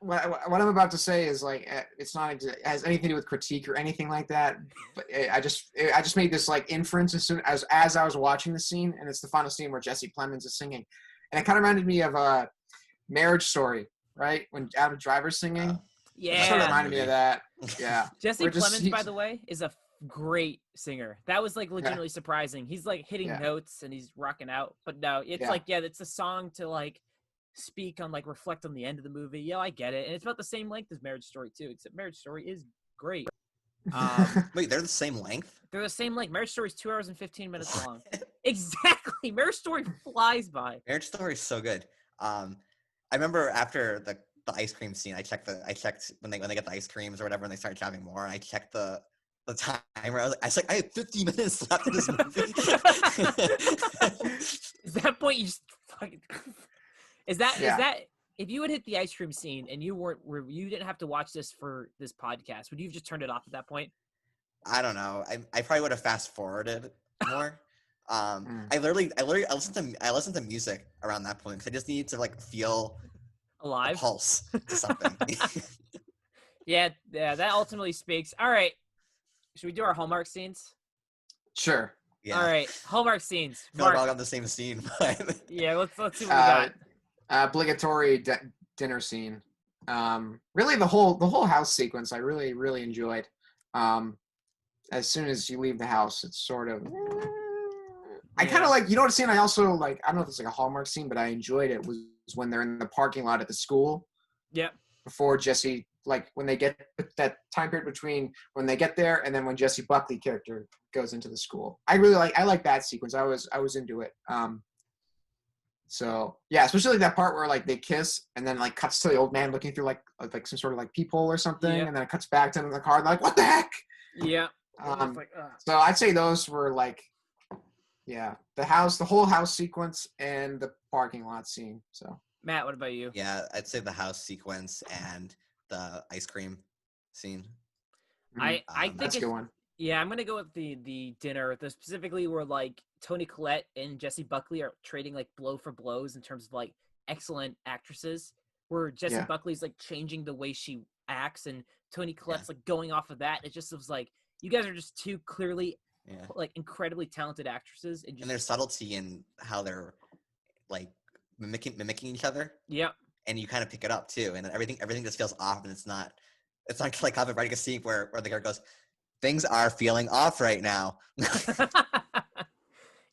What I'm about to say is like, it's not has anything to do with critique or anything like that. But I just made this like inference as soon as I was watching the scene, and it's the final scene where Jesse Plemons is singing, and it kind of reminded me of a Marriage Story, right? When Adam Driver's singing. Yeah. It sort of reminded me of that. Yeah. Jesse Plemons, by the way, is a great singer. That was like legitimately surprising. He's like hitting notes and he's rocking out. But no, it's like, it's a song to like speak on, like reflect on the end of the movie. Yeah, I get it. And it's about the same length as Marriage Story too, except Marriage Story is great. Wait, they're the same length? They're the same length. Marriage Story is 2 hours and 15 minutes long. Exactly. Marriage Story flies by. Marriage Story is so good. I remember after the ice cream scene, I checked when they get the ice creams or whatever, and they start driving more. And I checked the the timer. I was like, I have 50 minutes left of this movie. Is that point you just fucking? Is that Yeah. if you had hit the ice cream scene and you didn't have to watch this for this podcast, would you have just turned it off at that point? I don't know. I probably would have fast forwarded more. Mm. I listened to music around that point because I just needed to like feel a Alive? pulse to something. Yeah, that ultimately speaks. All right, should we do our Hallmark scenes? Sure. Yeah. All right, Hallmark scenes. I feel like Mark. all got the same scene. But Yeah, let's see what we got. Obligatory dinner scene. Really the whole house sequence I really enjoyed. As soon as you leave the house, it's sort of I kind of like, you know what scene I also like, I don't know if it's like a Hallmark scene, but I enjoyed it was when they're in the parking lot at the school. Yep. Before Jesse, like when they get that time period between when they get there and then when Jesse Buckley character goes into the school. I like that sequence. I was into it. So yeah, especially that part where like they kiss and then like cuts to the old man looking through like some sort of like peephole or something, Yep. and then it cuts back to him in the car and like, what the heck? Yeah. So I'd say those were like, yeah, the whole house sequence and the parking lot scene. So Matt, what about you? yeah, I'd say the house sequence and the ice cream scene. I think that's a good one. Yeah, I'm gonna go with the dinner. Specifically where like Toni Collette and Jessie Buckley are trading like blow for blows in terms of like excellent actresses. Where Jessie Buckley's like changing the way she acts, and Toni Collette's like going off of that. It just was like you guys are just two clearly like incredibly talented actresses, and there's subtlety in how they're like mimicking each other. Yeah. And you kind of pick it up too, and everything just feels off, and it's not like Kaufman writing a scene where the guy goes, things are feeling off right now.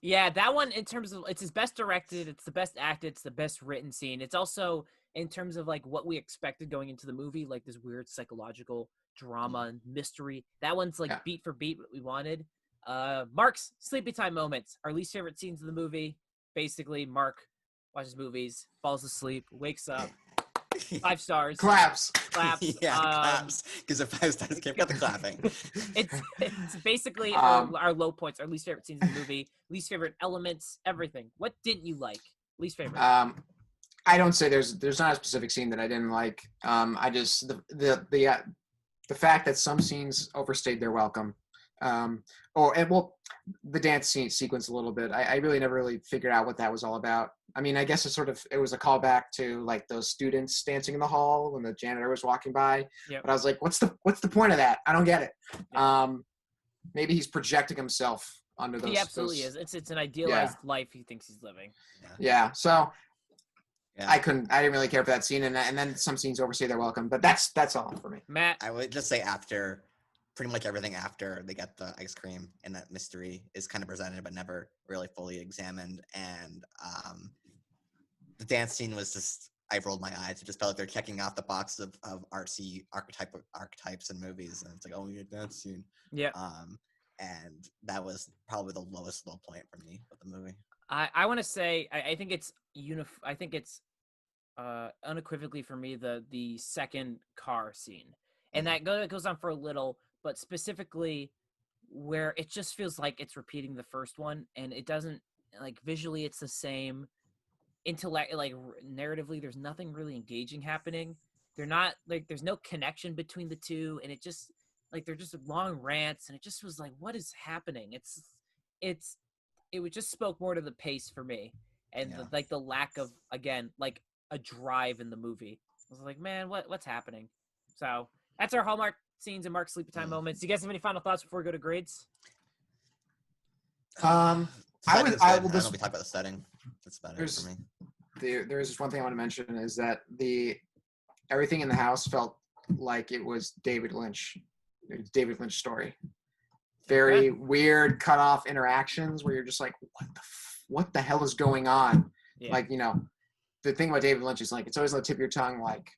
Yeah, that one in terms of it's his best directed, it's the best acted, it's the best written scene. It's also in terms of like what we expected going into the movie, like this weird psychological drama and mystery. That one's like beat for beat what we wanted. Mark's sleepy time moments, our least favorite scenes of the movie. Basically, Mark watches movies, falls asleep, wakes up, 5 stars. Claps. Yeah, claps. Because if 5 stars, can't get the clapping. It's basically our low points, our least favorite scenes in the movie, least favorite elements, everything. What didn't you like? Least favorite. I don't say there's not a specific scene that I didn't like. I just the fact that some scenes overstayed their welcome. The dance sequence a little bit. I really never really figured out what that was all about. I mean, I guess it was a callback to like those students dancing in the hall when the janitor was walking by. Yep. But I was like, what's the point of that? I don't get it. Yep. Maybe he's projecting himself onto those. He absolutely is. It's an idealized life he thinks he's living. Yeah. So I didn't really care for that scene, and then some scenes overstay their welcome. But that's all for me. Matt, I would just say after. Pretty much everything after they get the ice cream and that mystery is kind of presented but never really fully examined. And the dance scene was just, I rolled my eyes. It just felt like they're checking off the box of artsy archetypes in movies. And it's like, oh, we get dance scene. Yeah. And that was probably the lowest low point for me with the movie. I want to say, I think it's unequivocally for me the second car scene. And that goes on for a little, but specifically where it just feels like it's repeating the first one, and it doesn't, like, visually it's the same. Narratively, there's nothing really engaging happening. They're not, like, there's no connection between the two, and it just, like, they're just long rants, and it just was like, what is happening? It just spoke more to the pace for me, and the lack of, again, like, a drive in the movie. I was like, man, what's happening? So that's our Hallmark scenes and Mark's sleepy time moments. Do you guys have any final thoughts before we go to grades? I don't know if we talk about the setting. That's about it for me. There is just one thing I want to mention is that everything in the house felt like it was David Lynch story. Very weird cut off interactions where you're just like, what the hell is going on? Yeah. Like, the thing about David Lynch is like, it's always on the tip of your tongue, like,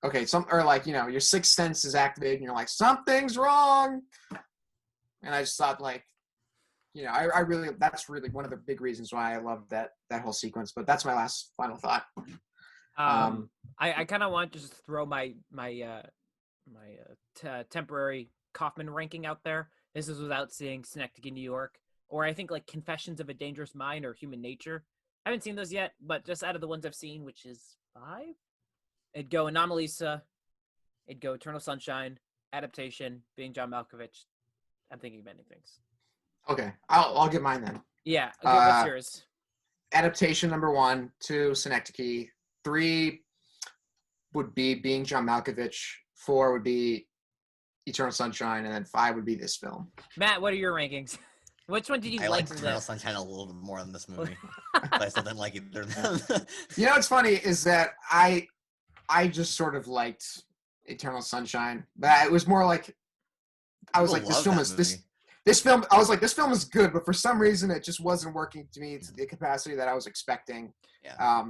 okay, your sixth sense is activated and you're like, something's wrong. And I just thought, like, that's really one of the big reasons why I love that whole sequence. But that's my last final thought. I kind of want to just throw my temporary Kaufman ranking out there. This is without seeing Synecdoche, New York, or I think like Confessions of a Dangerous Mind or Human Nature. I haven't seen those yet, but just out of the ones I've seen, which is 5, it'd go Anomalisa, it'd go Eternal Sunshine, Adaptation, Being John Malkovich. I'm thinking of many things. Okay, I'll get mine then. Yeah, okay, what's yours? Adaptation number 1, 2 Synecdoche, 3 would be Being John Malkovich, 4 would be Eternal Sunshine, and then 5 would be this film. Matt, what are your rankings? Which one did you I like liked Eternal Sunshine a little bit more than this movie, but I still didn't like either of them. You know what's funny is that I just sort of liked Eternal Sunshine, but it was more like I was like, this film is this film. I was like, this film is good, but for some reason it just wasn't working to me to the capacity that I was expecting. Yeah.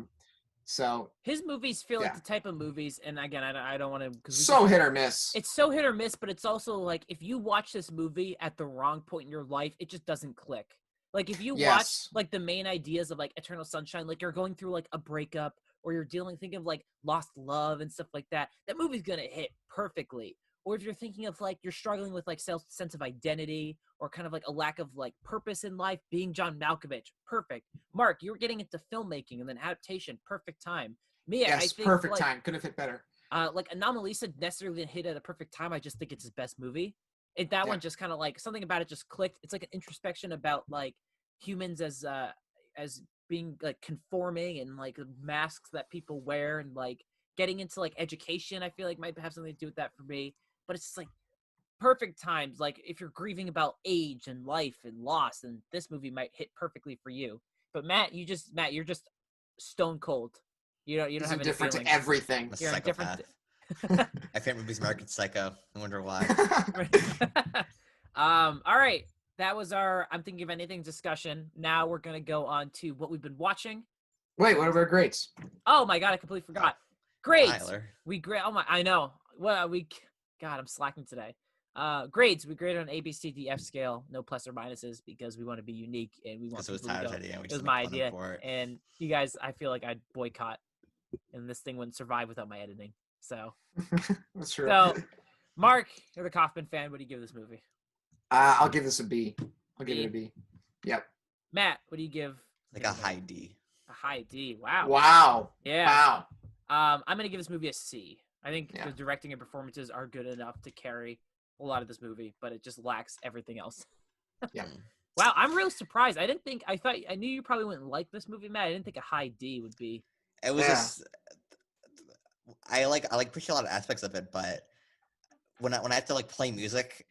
So his movies feel like the type of movies, and again, I don't want to. So hit or miss. It's so hit or miss, but it's also like if you watch this movie at the wrong point in your life, it just doesn't click. Like if you watch like the main ideas of like Eternal Sunshine, like you're going through like a breakup or you're thinking of like lost love and stuff like that, that movie's gonna hit perfectly. Or if you're thinking of like you're struggling with like sense of identity or kind of like a lack of like purpose in life, Being John Malkovich, perfect. Mark, you were getting into filmmaking and then adaptation, perfect time. Me, I think perfect like, time. Could have hit better. Like Anomalisa necessarily didn't hit at a perfect time. I just think it's his best movie. That one just kind of like something about it just clicked. It's like an introspection about like humans as being like conforming and like masks that people wear and like getting into like education. I feel like might have something to do with that for me. But it's just like perfect times. Like if you're grieving about age and life and loss, and this movie might hit perfectly for you. But Matt, you're just stone cold. You don't have any different feelings. to everything. You're indifferent. My favorite movie's American Psycho. I wonder why. All right. That was our I'm Thinking of Anything discussion. Now we're gonna go on to what we've been watching. Wait, what are our grades? Oh my god, I completely forgot. Grades. Tyler. I know. Well, God, I'm slacking today. Grades. We graded on A, B, C, D, F scale. No plus or minuses because we want to be unique and we want. It was Tyler's idea. It was my idea, and you guys, I feel like I'd boycott, and this thing wouldn't survive without my editing. So that's true. So, Mark, you're the Kaufman fan. What do you give this movie? I'll give this a B. I'll give it a B. Yep. Matt, what do you give? Like a high D. A high D. Wow. Wow. Yeah. Wow. I'm gonna give this movie a C. I think the directing and performances are good enough to carry a lot of this movie, but it just lacks everything else. Yeah. Wow, I'm really surprised. I knew you probably wouldn't like this movie, Matt. I didn't think a high D would be. It was just, I appreciate a lot of aspects of it, but when I have to like play music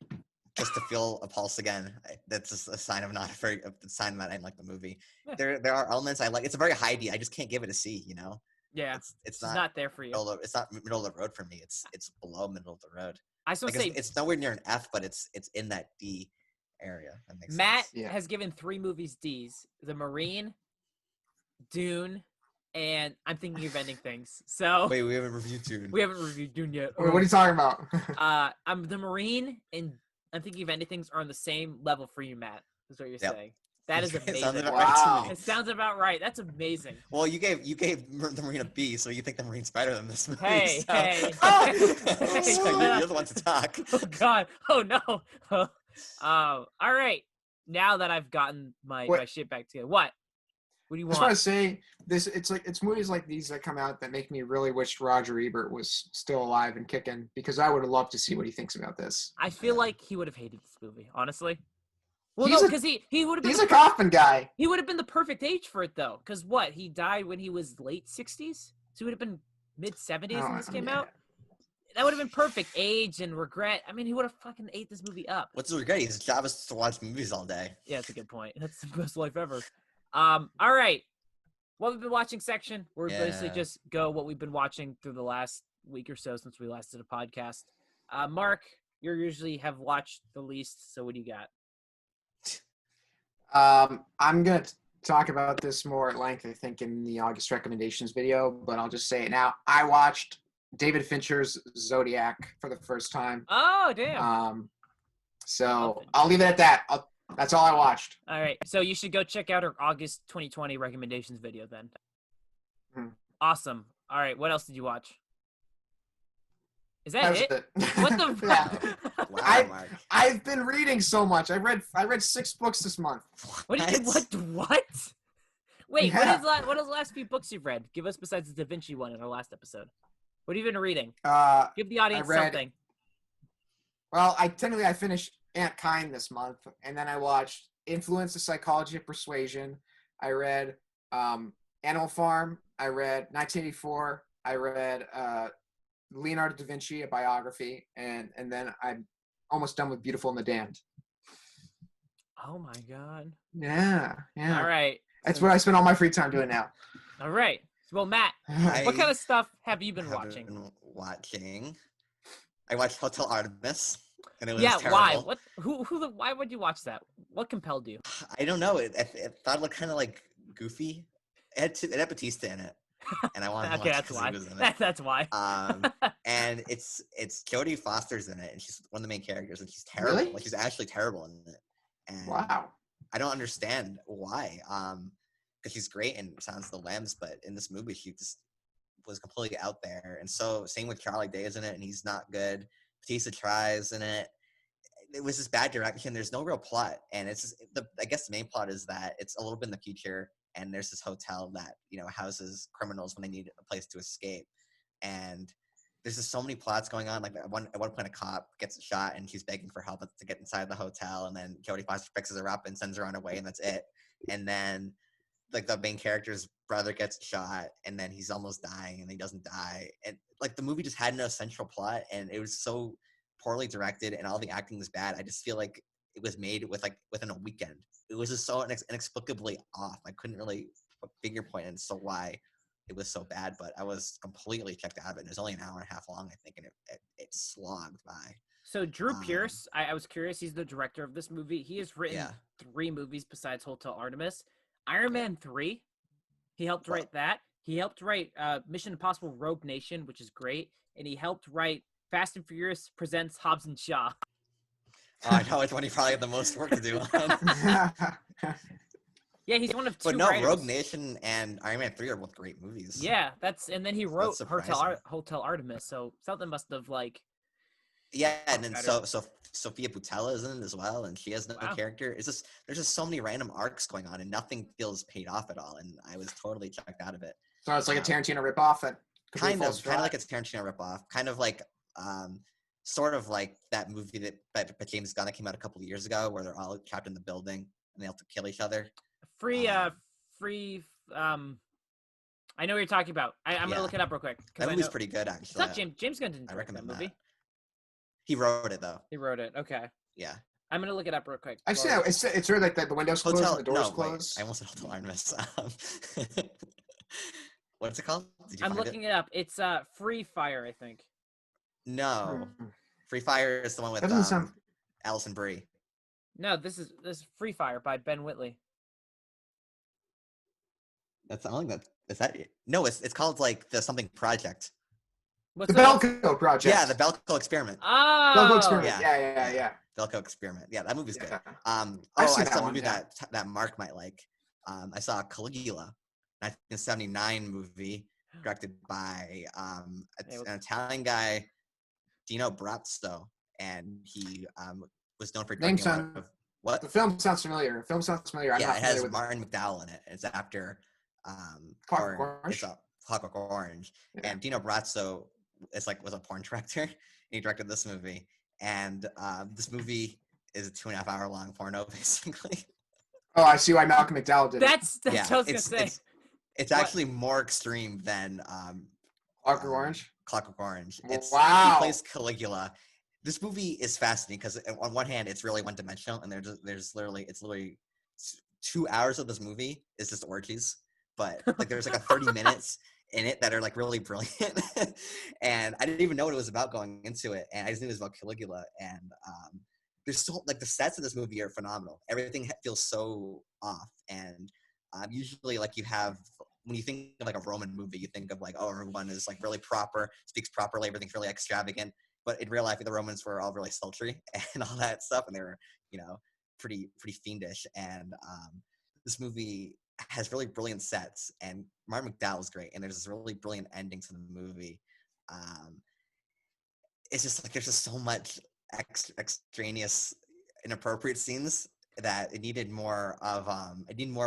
just to feel a pulse again, that's just a sign of not a sign that I didn't like the movie. Yeah. There are elements I like. It's a very high D. I just can't give it a C. You know. Yeah, it's not there for you. It's not middle of the road for me. It's below middle of the road. I just want to say it's nowhere near an F, but it's in that D area. That makes Matt sense. has given 3 movies D's: The Marine, Dune, and I'm Thinking of Ending Things. So wait, we haven't reviewed Dune. We haven't reviewed Dune yet. Wait, what are you talking about? I'm The Marine and I'm Thinking of Ending Things are on the same level for you, Matt. Is what you're saying. That is amazing. It sounds about right. That's amazing. Well, you gave the Marine a B, so you think the Marine's better than this movie. Hey, so. hey. So you're the one to talk. Oh God. Oh no. All right. Now that I've gotten my shit back together, what do you want? I just want to say this. It's movies like these that come out that make me really wish Roger Ebert was still alive and kicking, because I would have loved to see what he thinks about this. I feel like he would have hated this movie, honestly. Well, no, because he would have been. He's a Kaufman guy. He would have been the perfect age for it, though. Because he died when he was late 60s, so he would have been mid 70s when this came out. That would have been perfect age and regret. I mean, he would have fucking ate this movie up. What's the regret? His job is to watch movies all day. Yeah, that's a good point. That's the best life ever. All right, what we've been watching section. We're basically just go what we've been watching through the last week or so since we last did a podcast. Mark, you usually have watched the least, so what do you got? I'm going to talk about this more at length, I think, in the August recommendations video, but I'll just say it now. I watched David Fincher's Zodiac for the first time. Oh, damn. So I'll leave it at that. That's all I watched. All right. So you should go check out our August 2020 recommendations video then. Awesome. All right. What else did you watch? Is That that was it? it. What the Yeah. fuck? Wow, Mark. I've been reading so much. I read 6 books this month. What did you what? Wait, Yeah. what is the last few books you've read? Give us besides the Da Vinci one in our last episode. What have you been reading? Give the I audience read. something. Well, I finished Aunt Kind this month, and then I watched Influence: The Psychology of Persuasion. I read Animal Farm. I read 1984. I read Leonardo da Vinci, a biography, and then I'm almost done with Beautiful and the Damned. Oh my god. Yeah. All right. That's what I spend all my free time doing now. All right. Well, Matt, what kind of stuff have you been watching? I watched Hotel Artemis, and it was terrible. Why? What? Why would you watch that? What compelled you? I don't know. It thought it looked kind of like goofy. It had Batista in it, and I wanted to watch it because he was in it. That's why. And it's Jodie Foster's in it, and she's one of the main characters, and she's terrible. Really? Like she's actually terrible in it. And Wow. I don't understand why. Because she's great in Silence of the Lambs, but in this movie she just was completely out there. And so same with Charlie Day is in it, and he's not good. Batista tries in it. It was just bad direction. There's no real plot, and it's just, I guess the main plot is that it's a little bit in the future, and there's this hotel that houses criminals when they need a place to escape, and there's just so many plots going on. Like at one point, a cop gets shot, and she's begging for help to get inside the hotel, and then Jodie Foster fixes her up and sends her on her way, and that's it. And then like the main character's brother gets shot, and then he's almost dying, and he doesn't die, and like the movie just had no central plot, and it was so poorly directed, and all the acting was bad. I just feel like it was made within a weekend. It was just so inexplicably off. I couldn't really put a finger point into why it was so bad, but I was completely checked out of it. It was only an hour and a half long, I think, and it slogged by. So Drew Pearce, I was curious. He's the director of this movie. He has written 3 movies besides Hotel Artemis. Iron Man 3, he helped write that. He helped write Mission Impossible Rogue Nation, which is great. And he helped write Fast and Furious Presents Hobbs and Shaw. I know which one he probably had the most work to do on. Yeah, he's one of 2 But no, writers. Rogue Nation and Iron Man 3 are both great movies. Yeah, and then he wrote surprising. Hotel Artemis, so something must have Yeah, and then better. so Sophia Boutella is in it as well, and she has no character. It's just there's just so many random arcs going on, and nothing feels paid off at all. And I was totally checked out of it. So it's like a Tarantino ripoff. Kind of like it's Tarantino ripoff. Kind of like sort of like that movie that James Gunn came out a couple of years ago, where they're all trapped in the building and they have to kill each other. Free. I know what you're talking about. I'm gonna look it up real quick. That movie's pretty good, actually. It's not James Gunn didn't direct that movie. He wrote it though. He wrote it. Okay. Yeah. I'm gonna look it up real quick. I see that. It's sort of like the windows closed and the doors closed. I almost said Hotel Artemis. What's it called? I'm looking it up. It's Free Fire, I think. No. Free Fire is the one with Alison Brie. No, this is Free Fire by Ben Whitley. That's the only that is that it? No, it's called like the something project. What's the Belko project? Yeah, the Belko experiment. Oh, Belko experiment. Yeah. Belko experiment. Yeah, that movie's good. I saw a movie that Mark might like. I saw Caligula, 1979 movie directed by an Italian guy, Dino Brazzo, and he was known for directing a lot of what? The film sounds familiar. I'm not it has with Martin McDowell in it. It's after Clockwork Orange. Yeah. And Dino Brazzo was a porn director. And he directed this movie. And this movie is a 2.5 hour long porno, basically. Oh, I see why Malcolm McDowell did it. That's what I was gonna say. It's actually more extreme than Clockwork Orange. Clockwork Orange. Wow. He plays Caligula. This movie is fascinating because on one hand it's really one dimensional, and there's literally 2 hours of this movie is just orgies, but like there's like a 30 minutes in it that are like really brilliant, and I didn't even know what it was about going into it, and I just knew it was about Caligula, and there's so like the sets of this movie are phenomenal. Everything feels so off, and usually like you have when you think of like a Roman movie, you think of like, oh, everyone is like really proper, speaks properly, everything's really extravagant. But in real life, the Romans were all really sultry and all that stuff, and they were, pretty fiendish. And this movie has really brilliant sets, and Martin McDowell is great, and there's this really brilliant ending to the movie. it's just like there's just so much extraneous inappropriate scenes that it needed more of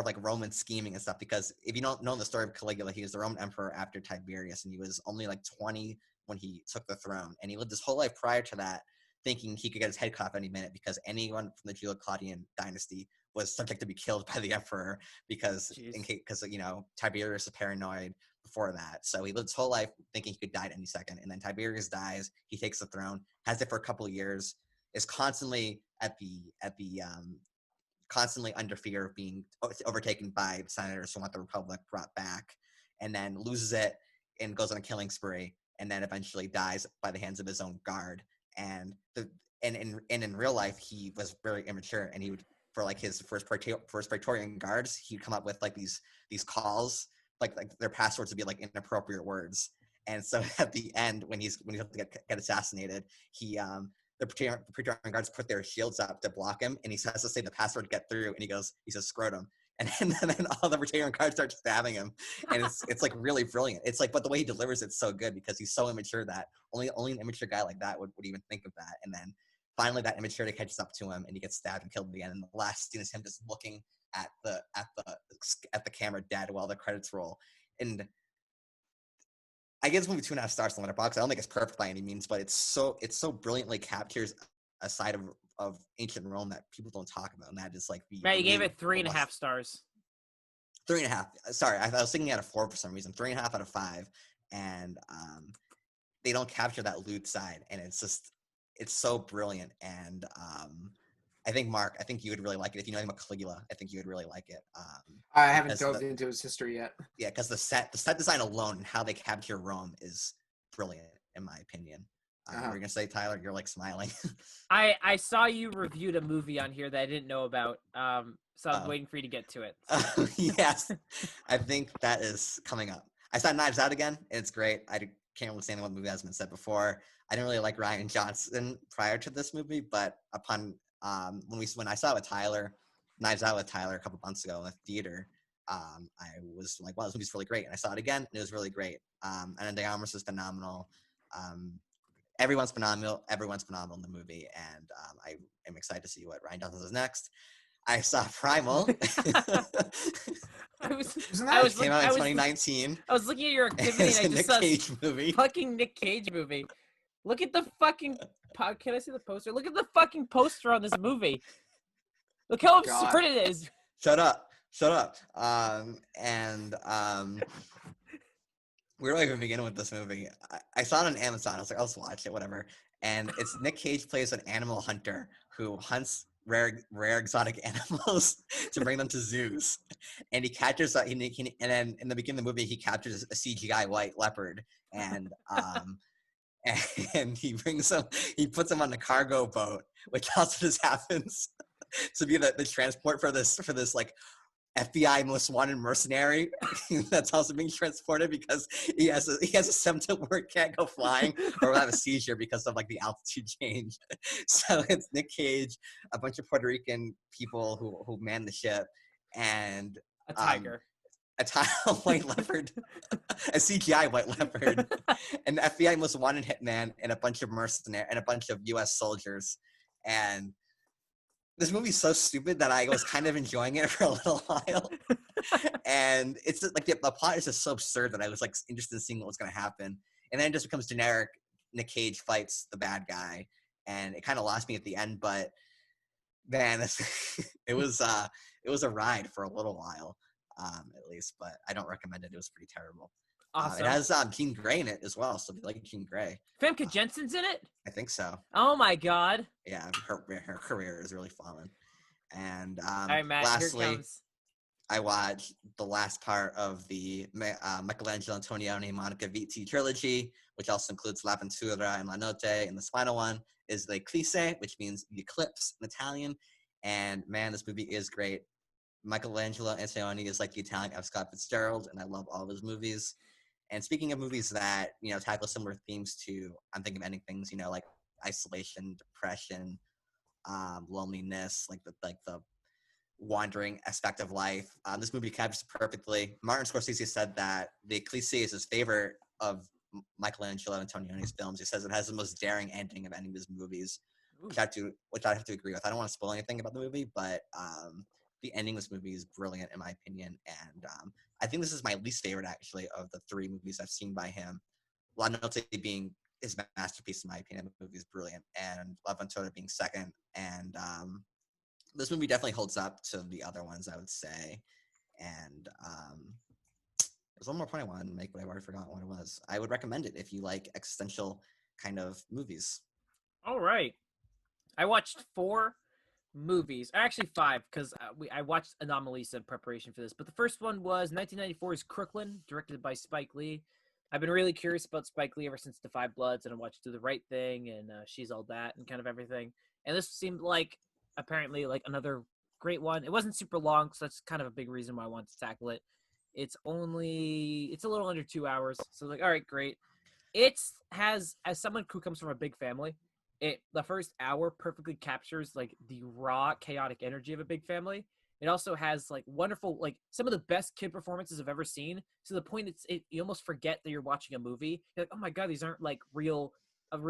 like Roman scheming and stuff, because if you don't know the story of Caligula, he was the Roman emperor after Tiberius, and he was only like 20 when he took the throne, and he lived his whole life prior to that thinking he could get his head cut off any minute, because anyone from the Julio-Claudian dynasty was subject to be killed by the emperor because Tiberius is paranoid before that. So he lived his whole life thinking he could die at any second, and then Tiberius dies, he takes the throne, has it for a couple of years, is constantly constantly under fear of being overtaken by senators who want the Republic brought back, and then loses it and goes on a killing spree, and then eventually dies by the hands of his own guard. And in real life, he was very immature, and he would, for like his first Praetorian guards, he'd come up with like these calls, like their passwords would be like inappropriate words. And so at the end, when he's about to get assassinated, the Praetorian guards put their shields up to block him, and he has to say the password to get through, and he says scrotum, and then all the Praetorian guards start stabbing him, and it's like really brilliant. It's like, but the way he delivers it's so good, because he's so immature that only an immature guy like that would even think of that. And then finally that immaturity catches up to him, and he gets stabbed and killed at the end. And the last scene is him just looking at the camera dead while the credits roll. And I give this movie 2.5 stars on Letterboxd. I don't think it's perfect by any means, but it's so brilliantly captures a side of ancient Rome that people don't talk about, and that is like Matt, you gave it 3.5 stars. 3.5. Sorry, I was thinking out of 4 for some reason. 3.5 out of 5, and they don't capture that lewd side, and it's so brilliant. And I think Mark, you would really like it if you know anything about Caligula. I think you would really like it. I haven't dove into his history yet. Yeah, because the set design alone and how they capture Rome is brilliant, in my opinion. What were you gonna say, Tyler? You're like smiling. I saw you reviewed a movie on here that I didn't know about. So I'm waiting for you to get to it. Yes, I think that is coming up. I saw Knives Out again, and it's great. I can't understand what movie has been said before. I didn't really like Rian Johnson prior to this movie, but upon when I saw it with Tyler, Knives Out with Tyler a couple months ago in the theater, I was like, wow, this movie's really great. And I saw it again, and it was really great. And then De Armas is phenomenal. Everyone's phenomenal in the movie, and I am excited to see what Rian Johnson does next. I saw Primal. Came out in 2019. I was looking at your activity, and I just saw Cage movie. Fucking Nick Cage movie. Look at the fucking. Can I see the poster? Look at the fucking poster on this movie. Look how absurd it is. Shut up. Where do I even begin with this movie? I saw it on Amazon. I was like, I'll just watch it, whatever. And it's Nick Cage plays an animal hunter who hunts rare exotic animals to bring them to zoos. And he captures and then in the beginning of the movie, he captures a CGI white leopard, and and he puts him on the cargo boat, which also just happens to be the transport for this like FBI most wanted mercenary that's also being transported, because he has a symptom where he can't go flying or will have a seizure because of like the altitude change. So it's Nick Cage, a bunch of Puerto Rican people who man the ship, and a tiger. A white leopard, a CGI white leopard, an FBI most wanted hitman, and a bunch of mercenaries and a bunch of U.S. soldiers. And this movie's so stupid that I was kind of enjoying it for a little while. And it's like the plot is just so absurd that I was like interested in seeing what was going to happen. And then it just becomes generic. Nick Cage fights the bad guy, and it kind of lost me at the end. But man, it was a ride for a little while, at least. But I don't recommend it. It was pretty terrible. Awesome. It has Jean Grey in it as well, so if you like Jean Grey. Famke Jensen's in it? I think so. Oh my god. Yeah, her career is really fallen. And all right, Matt, lastly, I watched the last part of the Michelangelo Antonioni Monica Vitti trilogy, which also includes L'Avventura and La Notte, and the final one is the Eclisse, which means the eclipse in Italian. And man, this movie is great. Michelangelo Antonioni is like the Italian F. Scott Fitzgerald, and I love all of his movies. And speaking of movies that, tackle similar themes to, I'm thinking of ending things, like isolation, depression, loneliness, like the wandering aspect of life. This movie captures it perfectly. Martin Scorsese said that the Eclisse is his favorite of Michelangelo Antonioni's films. He says it has the most daring ending of any of his movies, Ooh. which I have to agree with. I don't want to spoil anything about the movie, but the ending of this movie is brilliant in my opinion, and I think this is my least favorite actually of the 3 movies I've seen by him. La Notte being his masterpiece in my opinion. The movie is brilliant, and Love Untold being second, and this movie definitely holds up to the other ones, I would say. And there's one more point I wanted to make, but I've already forgotten what it was. I would recommend it if you like existential kind of movies. All right. I watched 4 movies, actually 5, because I watched Anomalisa in preparation for this. But the first one was 1994's Crooklyn, directed by Spike Lee. I've been really curious about Spike Lee ever since The Five Bloods, and I watched Do the Right Thing and She's All That and kind of everything. And this seemed like apparently like another great one. It wasn't super long, so that's kind of a big reason why I wanted to tackle it. It's a little under 2 hours, so like, all right, great. It has, as someone who comes from a big family, the first hour perfectly captures like the raw chaotic energy of a big family. It also has like wonderful, like some of the best kid performances I've ever seen, to the point you almost forget that you're watching a movie. You're like, oh my god, these aren't like a real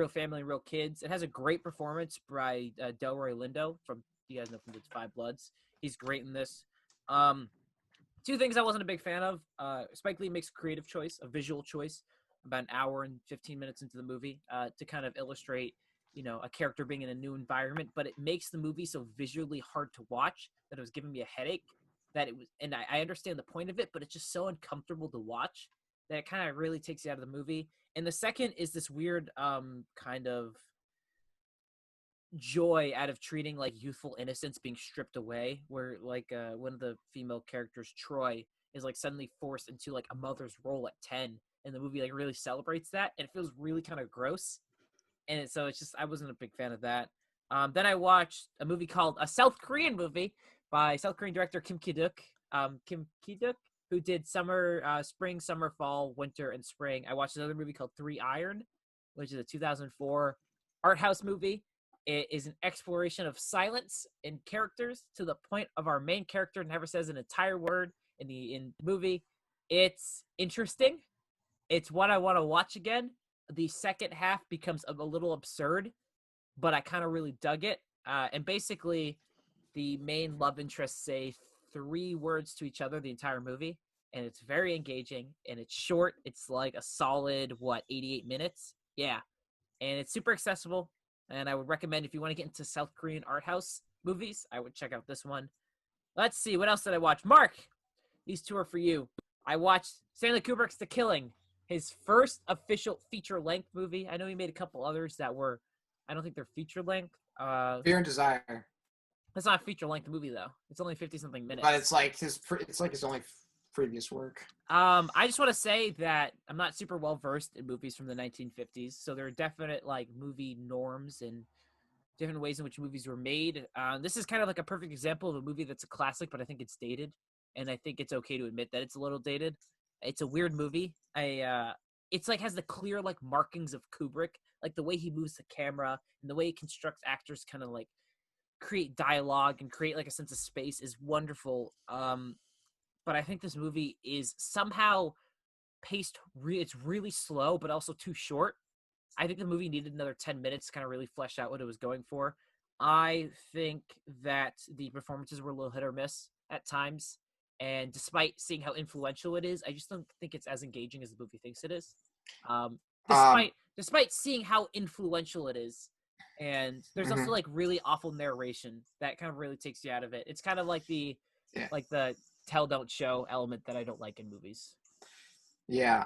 family and real kids. It has a great performance by Delroy Lindo from, you guys know, from The Five Bloods. He's great in this. 2 things I wasn't a big fan of. Spike Lee makes a creative choice, a visual choice, about an hour and 15 minutes into the movie to kind of illustrate, a character being in a new environment, but it makes the movie so visually hard to watch that it was giving me a headache. And I understand the point of it, but it's just so uncomfortable to watch that it kind of really takes you out of the movie. And the second is this weird kind of joy out of treating like youthful innocence being stripped away, where like one of the female characters, Troy, is like suddenly forced into like a mother's role at 10, and the movie like really celebrates that, and it feels really kind of gross. And so it's just, I wasn't a big fan of that. Then I watched a movie called, a South Korean movie by South Korean director Kim Ki-duk. Kim Ki-duk, who did spring, summer, fall, winter, and spring. I watched another movie called 3 Iron, which is a 2004 art house movie. It is an exploration of silence in characters to the point of our main character never says an entire word in the movie. It's interesting. It's what I want to watch again. The second half becomes a little absurd, but I kind of really dug it. And basically, the main love interests say 3 words to each other the entire movie, and it's very engaging, and it's short. It's like a solid, 88 minutes? Yeah. And it's super accessible, and I would recommend, if you want to get into South Korean art house movies, I would check out this one. Let's see, what else did I watch? Mark, these 2 are for you. I watched Stanley Kubrick's The Killing, his first official feature-length movie. I know he made a couple others that were, I don't think they're feature-length. Fear and Desire. It's not a feature-length movie, though. It's only 50-something minutes. But it's like his only previous work. I just want to say that I'm not super well-versed in movies from the 1950s, so there are definite, like, movie norms and different ways in which movies were made. This is kind of like a perfect example of a movie that's a classic, but I think it's dated, and I think it's okay to admit that it's a little dated. It's a weird movie. It's like has the clear like markings of Kubrick, like the way he moves the camera and the way he constructs actors, kind of like create dialogue and create like a sense of space is wonderful. But I think this movie is somehow paced. It's really slow, but also too short. I think the movie needed another 10 minutes to kind of really flesh out what it was going for. I think that the performances were a little hit or miss at times. And despite seeing how influential it is, I just don't think it's as engaging as the movie thinks it is. Despite seeing how influential it is. And there's also like really awful narration that kind of really takes you out of it. It's kind of like the tell don't show element that I don't like in movies. Yeah.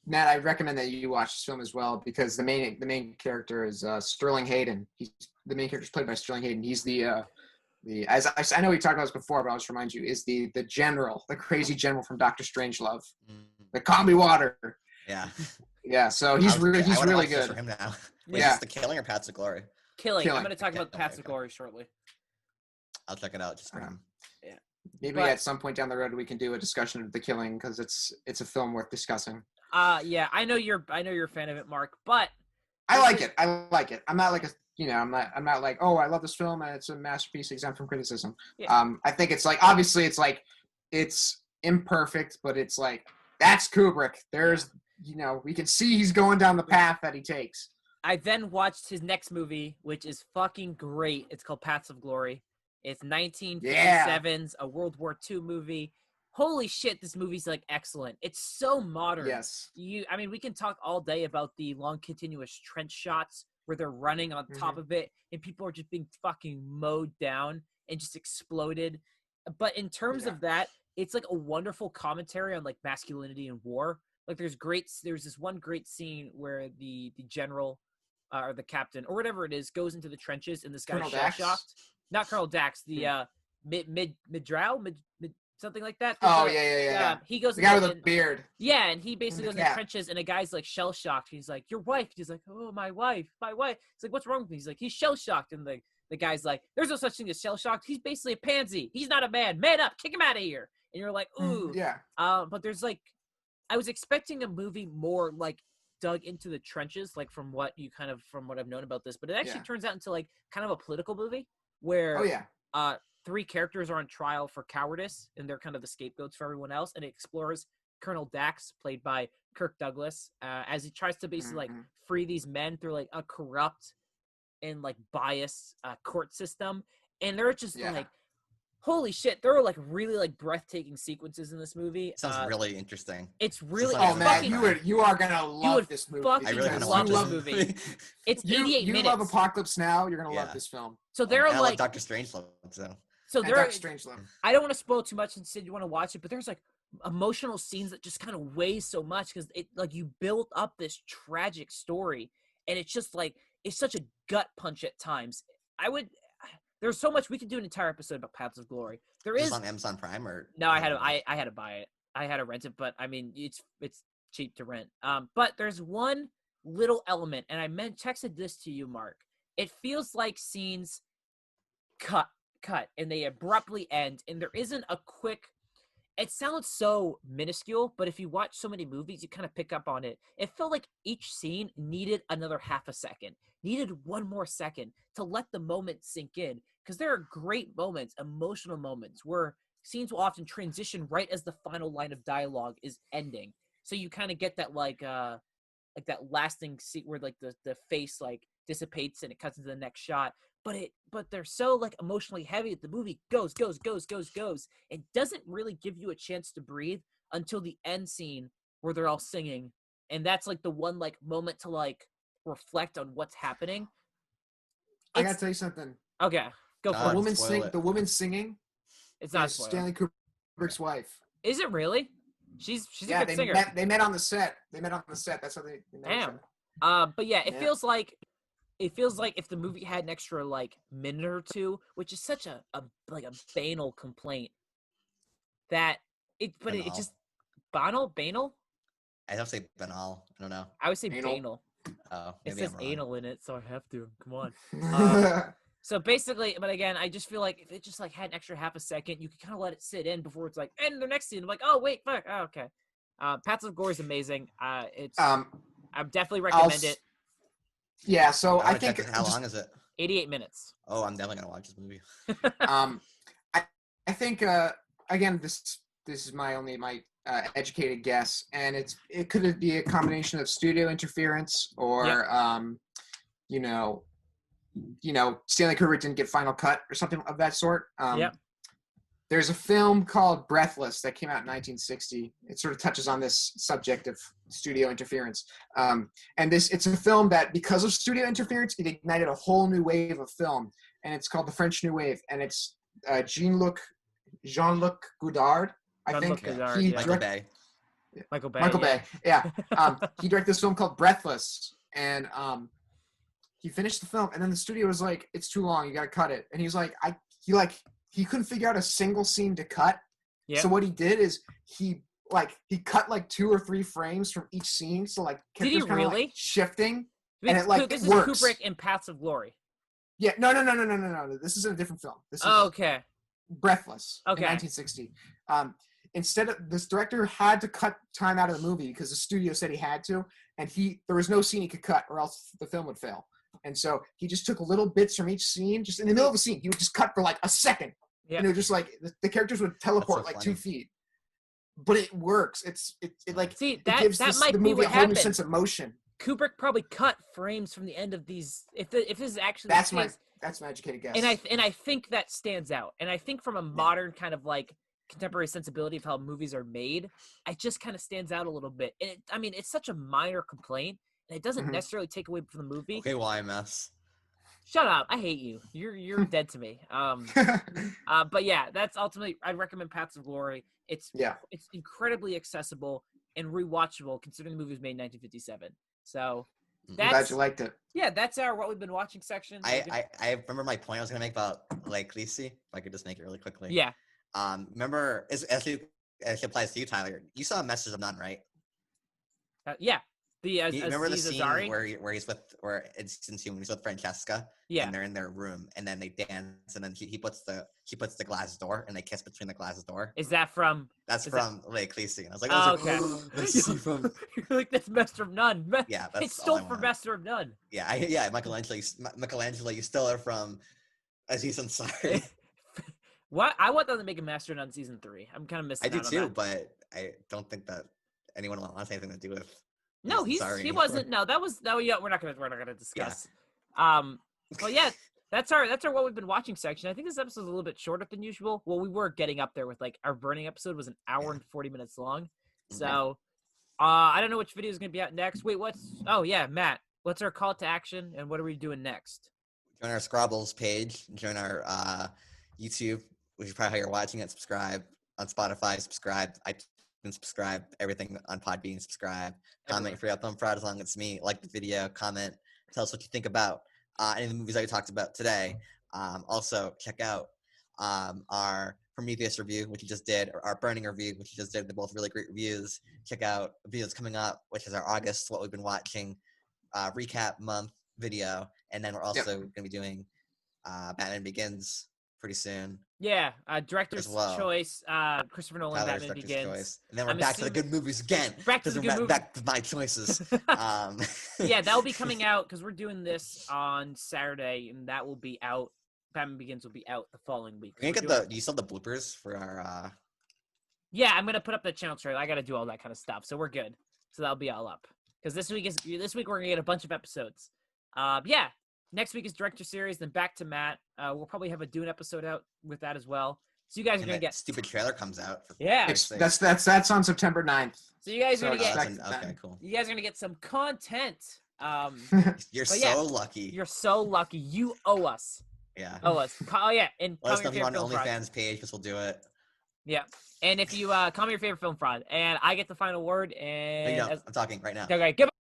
Matt, I recommend that you watch this film as well, because the main character is Sterling Hayden. The main character is played by Sterling Hayden. He's as I know we talked about this before, but I'll just remind you, is the general, the crazy general from Dr. Strangelove, the Combi Water. Yeah. Yeah. So he's really good. For him now. Yeah. Is this The Killing or Paths of Glory? Killing. I'm going to talk about Paths of Glory shortly. I'll check it out just for him. Yeah. Maybe at some point down the road we can do a discussion of The Killing, because it's a film worth discussing. Yeah, I know you're a fan of it, Mark, but I like it. I'm not like I'm not like, oh, I love this film and it's a masterpiece exempt from criticism. Yeah. I think it's like, obviously it's like, it's imperfect, but it's like, that's Kubrick. we can see he's going down the path that he takes. I then watched his next movie, which is fucking great. It's called Paths of Glory. It's 1957's a World War II movie. Holy shit, this movie's like excellent. It's so modern. Yes. We can talk all day about the long continuous trench shots where they're running on top of it and people are just being fucking mowed down and just exploded. But in terms of that, it's like a wonderful commentary on like masculinity and war. Like there's this one great scene where the general or the captain or whatever it is goes into the trenches and this guy's shell-shocked. Not Colonel Dax, the Midrow, something like that. Yeah. He goes the guy with the beard. Yeah, and he basically goes in the trenches and a guy's like shell-shocked. He's like, your wife. He's like, oh, my wife. He's like, what's wrong with me? He's like, he's shell-shocked. And the guy's like, there's no such thing as shell-shocked. He's basically a pansy. He's not a man. Man up. Kick him out of here. And you're like, ooh. Yeah. But there's like, I was expecting a movie more like dug into the trenches, like from what I've known about this, but it actually turns out into like kind of a political movie where three characters are on trial for cowardice and they're kind of the scapegoats for everyone else, and it explores Colonel Dax, played by Kirk Douglas, as he tries to basically like free these men through like a corrupt and like biased court system. And they're just like, holy shit, there are like really like breathtaking sequences in this movie. Sounds really interesting. It's really man, you are gonna love this movie. I really want to watch this movie. It's 88 minutes. You love Apocalypse Now. You're gonna love this film. So there are like Doctor Strangelove. So there are. Strangelove. I don't want to spoil too much and say you want to watch it, but there's like emotional scenes that just kind of weigh so much because it like you build up this tragic story and it's just like it's such a gut punch at times. There's so much we could do an entire episode about Paths of Glory. There is on Amazon Prime or no, I had to buy it. I had to rent it, but I mean it's cheap to rent. But there's one little element, and I texted this to you, Mark. It feels like scenes cut, and they abruptly end, and there isn't a quick. It sounds so minuscule, but if you watch so many movies, you kind of pick up on it. It felt like each scene needed another half a second, needed one more second to let the moment sink in. Because there are great moments, emotional moments, where scenes will often transition right as the final line of dialogue is ending. So you kind of get that like that lasting scene where like the face like dissipates and it cuts into the next shot. But they're so like emotionally heavy that the movie goes. It doesn't really give you a chance to breathe until the end scene where they're all singing. And that's like the one like moment to like reflect on what's happening. I gotta tell you something. Okay, go for it. The woman singing. It's not Stanley Kubrick's wife. Is it really? She's a good singer. They met on the set. That's how they met. Damn. But yeah, it feels like if the movie had an extra like minute or two, which is such a banal complaint, that it just banal. I have to say banal. I don't know. I would say banal. Oh, it says anal in it, so I have to. Come on. So basically, but again, I just feel like if it just like had an extra half a second, you could kind of let it sit in before it's like, and the next scene, I'm like, oh wait, fuck, oh, okay. Paths of Glory is amazing. It's I definitely recommend it. Yeah, so I think how long is it? 88 minutes. Oh, I'm definitely gonna watch this movie. I think again, this is my educated guess, and it could be a combination of studio interference or Stanley Kubrick didn't get final cut or something of that sort. There's a film called Breathless that came out in 1960. It sort of touches on this subject of studio interference. And it's a film that, because of studio interference, it ignited a whole new wave of film. And it's called the French New Wave. And it's Jean-Luc Godard, I think. Michael Bay. Michael Bay, yeah. He directed this film called Breathless. And he finished the film. And then the studio was like, it's too long. You got to cut it. And he's like, he couldn't figure out a single scene to cut. Yep. So what he did is he cut like 2 or 3 frames from each scene. So like characters kind of like shifting. And it like this works. Is Kubrick in Paths of Glory. Yeah, no. This is a different film. This is okay. Breathless. Okay. In 1960. Instead of this director had to cut time out of the movie because the studio said he had to, and there was no scene he could cut or else the film would fail. And so he just took little bits from each scene, just in the middle of a scene. He would just cut for like a second. Yeah. And it was just like the characters would teleport like 2 feet. but it works. It like See, it that gives that might the be movie what a whole new happened. sense of motion. Kubrick probably cut frames from the end of these. If this is actually the That's my case, educated guess. and I think that stands out. And I think from a modern kind of like contemporary sensibility of how movies are made, it just kind of stands out a little bit. And I mean, it's such a minor complaint, and it doesn't necessarily take away from the movie. Okay, YMS. Shut up! I hate you. You're dead to me. But yeah, that's ultimately. I'd recommend Paths of Glory. It's incredibly accessible and rewatchable, considering the movie was made in 1957. So I'm glad you liked it. Yeah, that's our what we've been watching section. I remember my point I was gonna make about Lake Lisi. If I could just make it really quickly. Yeah. Remember, as it applies to you, Tyler. You saw Masters of None, right? Yeah. You remember the scene where he's with Francesca, yeah, and they're in their room, and then they dance, and then he puts the glass door, and they kiss between the glass door. Is that from? That's from Lake Lisi, and I was like, okay. You're like, that's Master of None. Yeah, that's it's still for Master of None. Yeah, Michelangelo, you stole it from Aziz Ansari. What? I want them to make a Master of None season 3. I'm kind of missing. I do too, but I don't think that anyone wants anything to do with. No, he wasn't. No, that was no. Yeah, we're not gonna discuss. Yeah. Well, yeah, that's our what we've been watching section. I think this episode's a little bit shorter than usual. Well, we were getting up there with like our burning episode was an hour and 40 minutes long. So, I don't know which video is gonna be out next. Wait, Oh yeah, Matt. What's our call to action, and what are we doing next? Join our Scrabbles page. Join our YouTube, which is probably how you're watching it. Subscribe on Spotify. Subscribe. Subscribe, everything on Podbean, subscribe, comment for your thumb fraud as long as it's me, like the video, comment, tell us what you think about any of the movies I talked about today. Also, check out our Prometheus review, which you just did, or our Burning review, which you just did. They're both really great reviews. Check out videos coming up, which is our August, what we've been watching, recap month video, and then we're also going to be doing Batman Begins pretty soon. Yeah, director's choice, Christopher Nolan, Tyler's Batman Begins. Choice. And then we're back to the good movies again. Back to my choices. Yeah, that'll be coming out because we're doing this on Saturday, and that will be out. Batman Begins will be out the following week. Do you still have the bloopers for our? Yeah, I'm gonna put up the channel trailer. I gotta do all that kind of stuff, so we're good. So that'll be all up because this week we're gonna get a bunch of episodes. Yeah. Next week is Director Series, then back to Matt. We'll probably have a Dune episode out with that as well. So you guys are going to get... stupid trailer comes out. That's on September 9th. So you guys are going to get... Okay, cool. You guys are going to get some content. You're so lucky. You're so lucky. You owe us. Yeah. Owe us. Oh, yeah. And let us know if you're on OnlyFans page, because we'll do it. Yeah. And if you comment your favorite film fraud, and I get the final word, and... No, I'm talking right now. Okay, goodbye.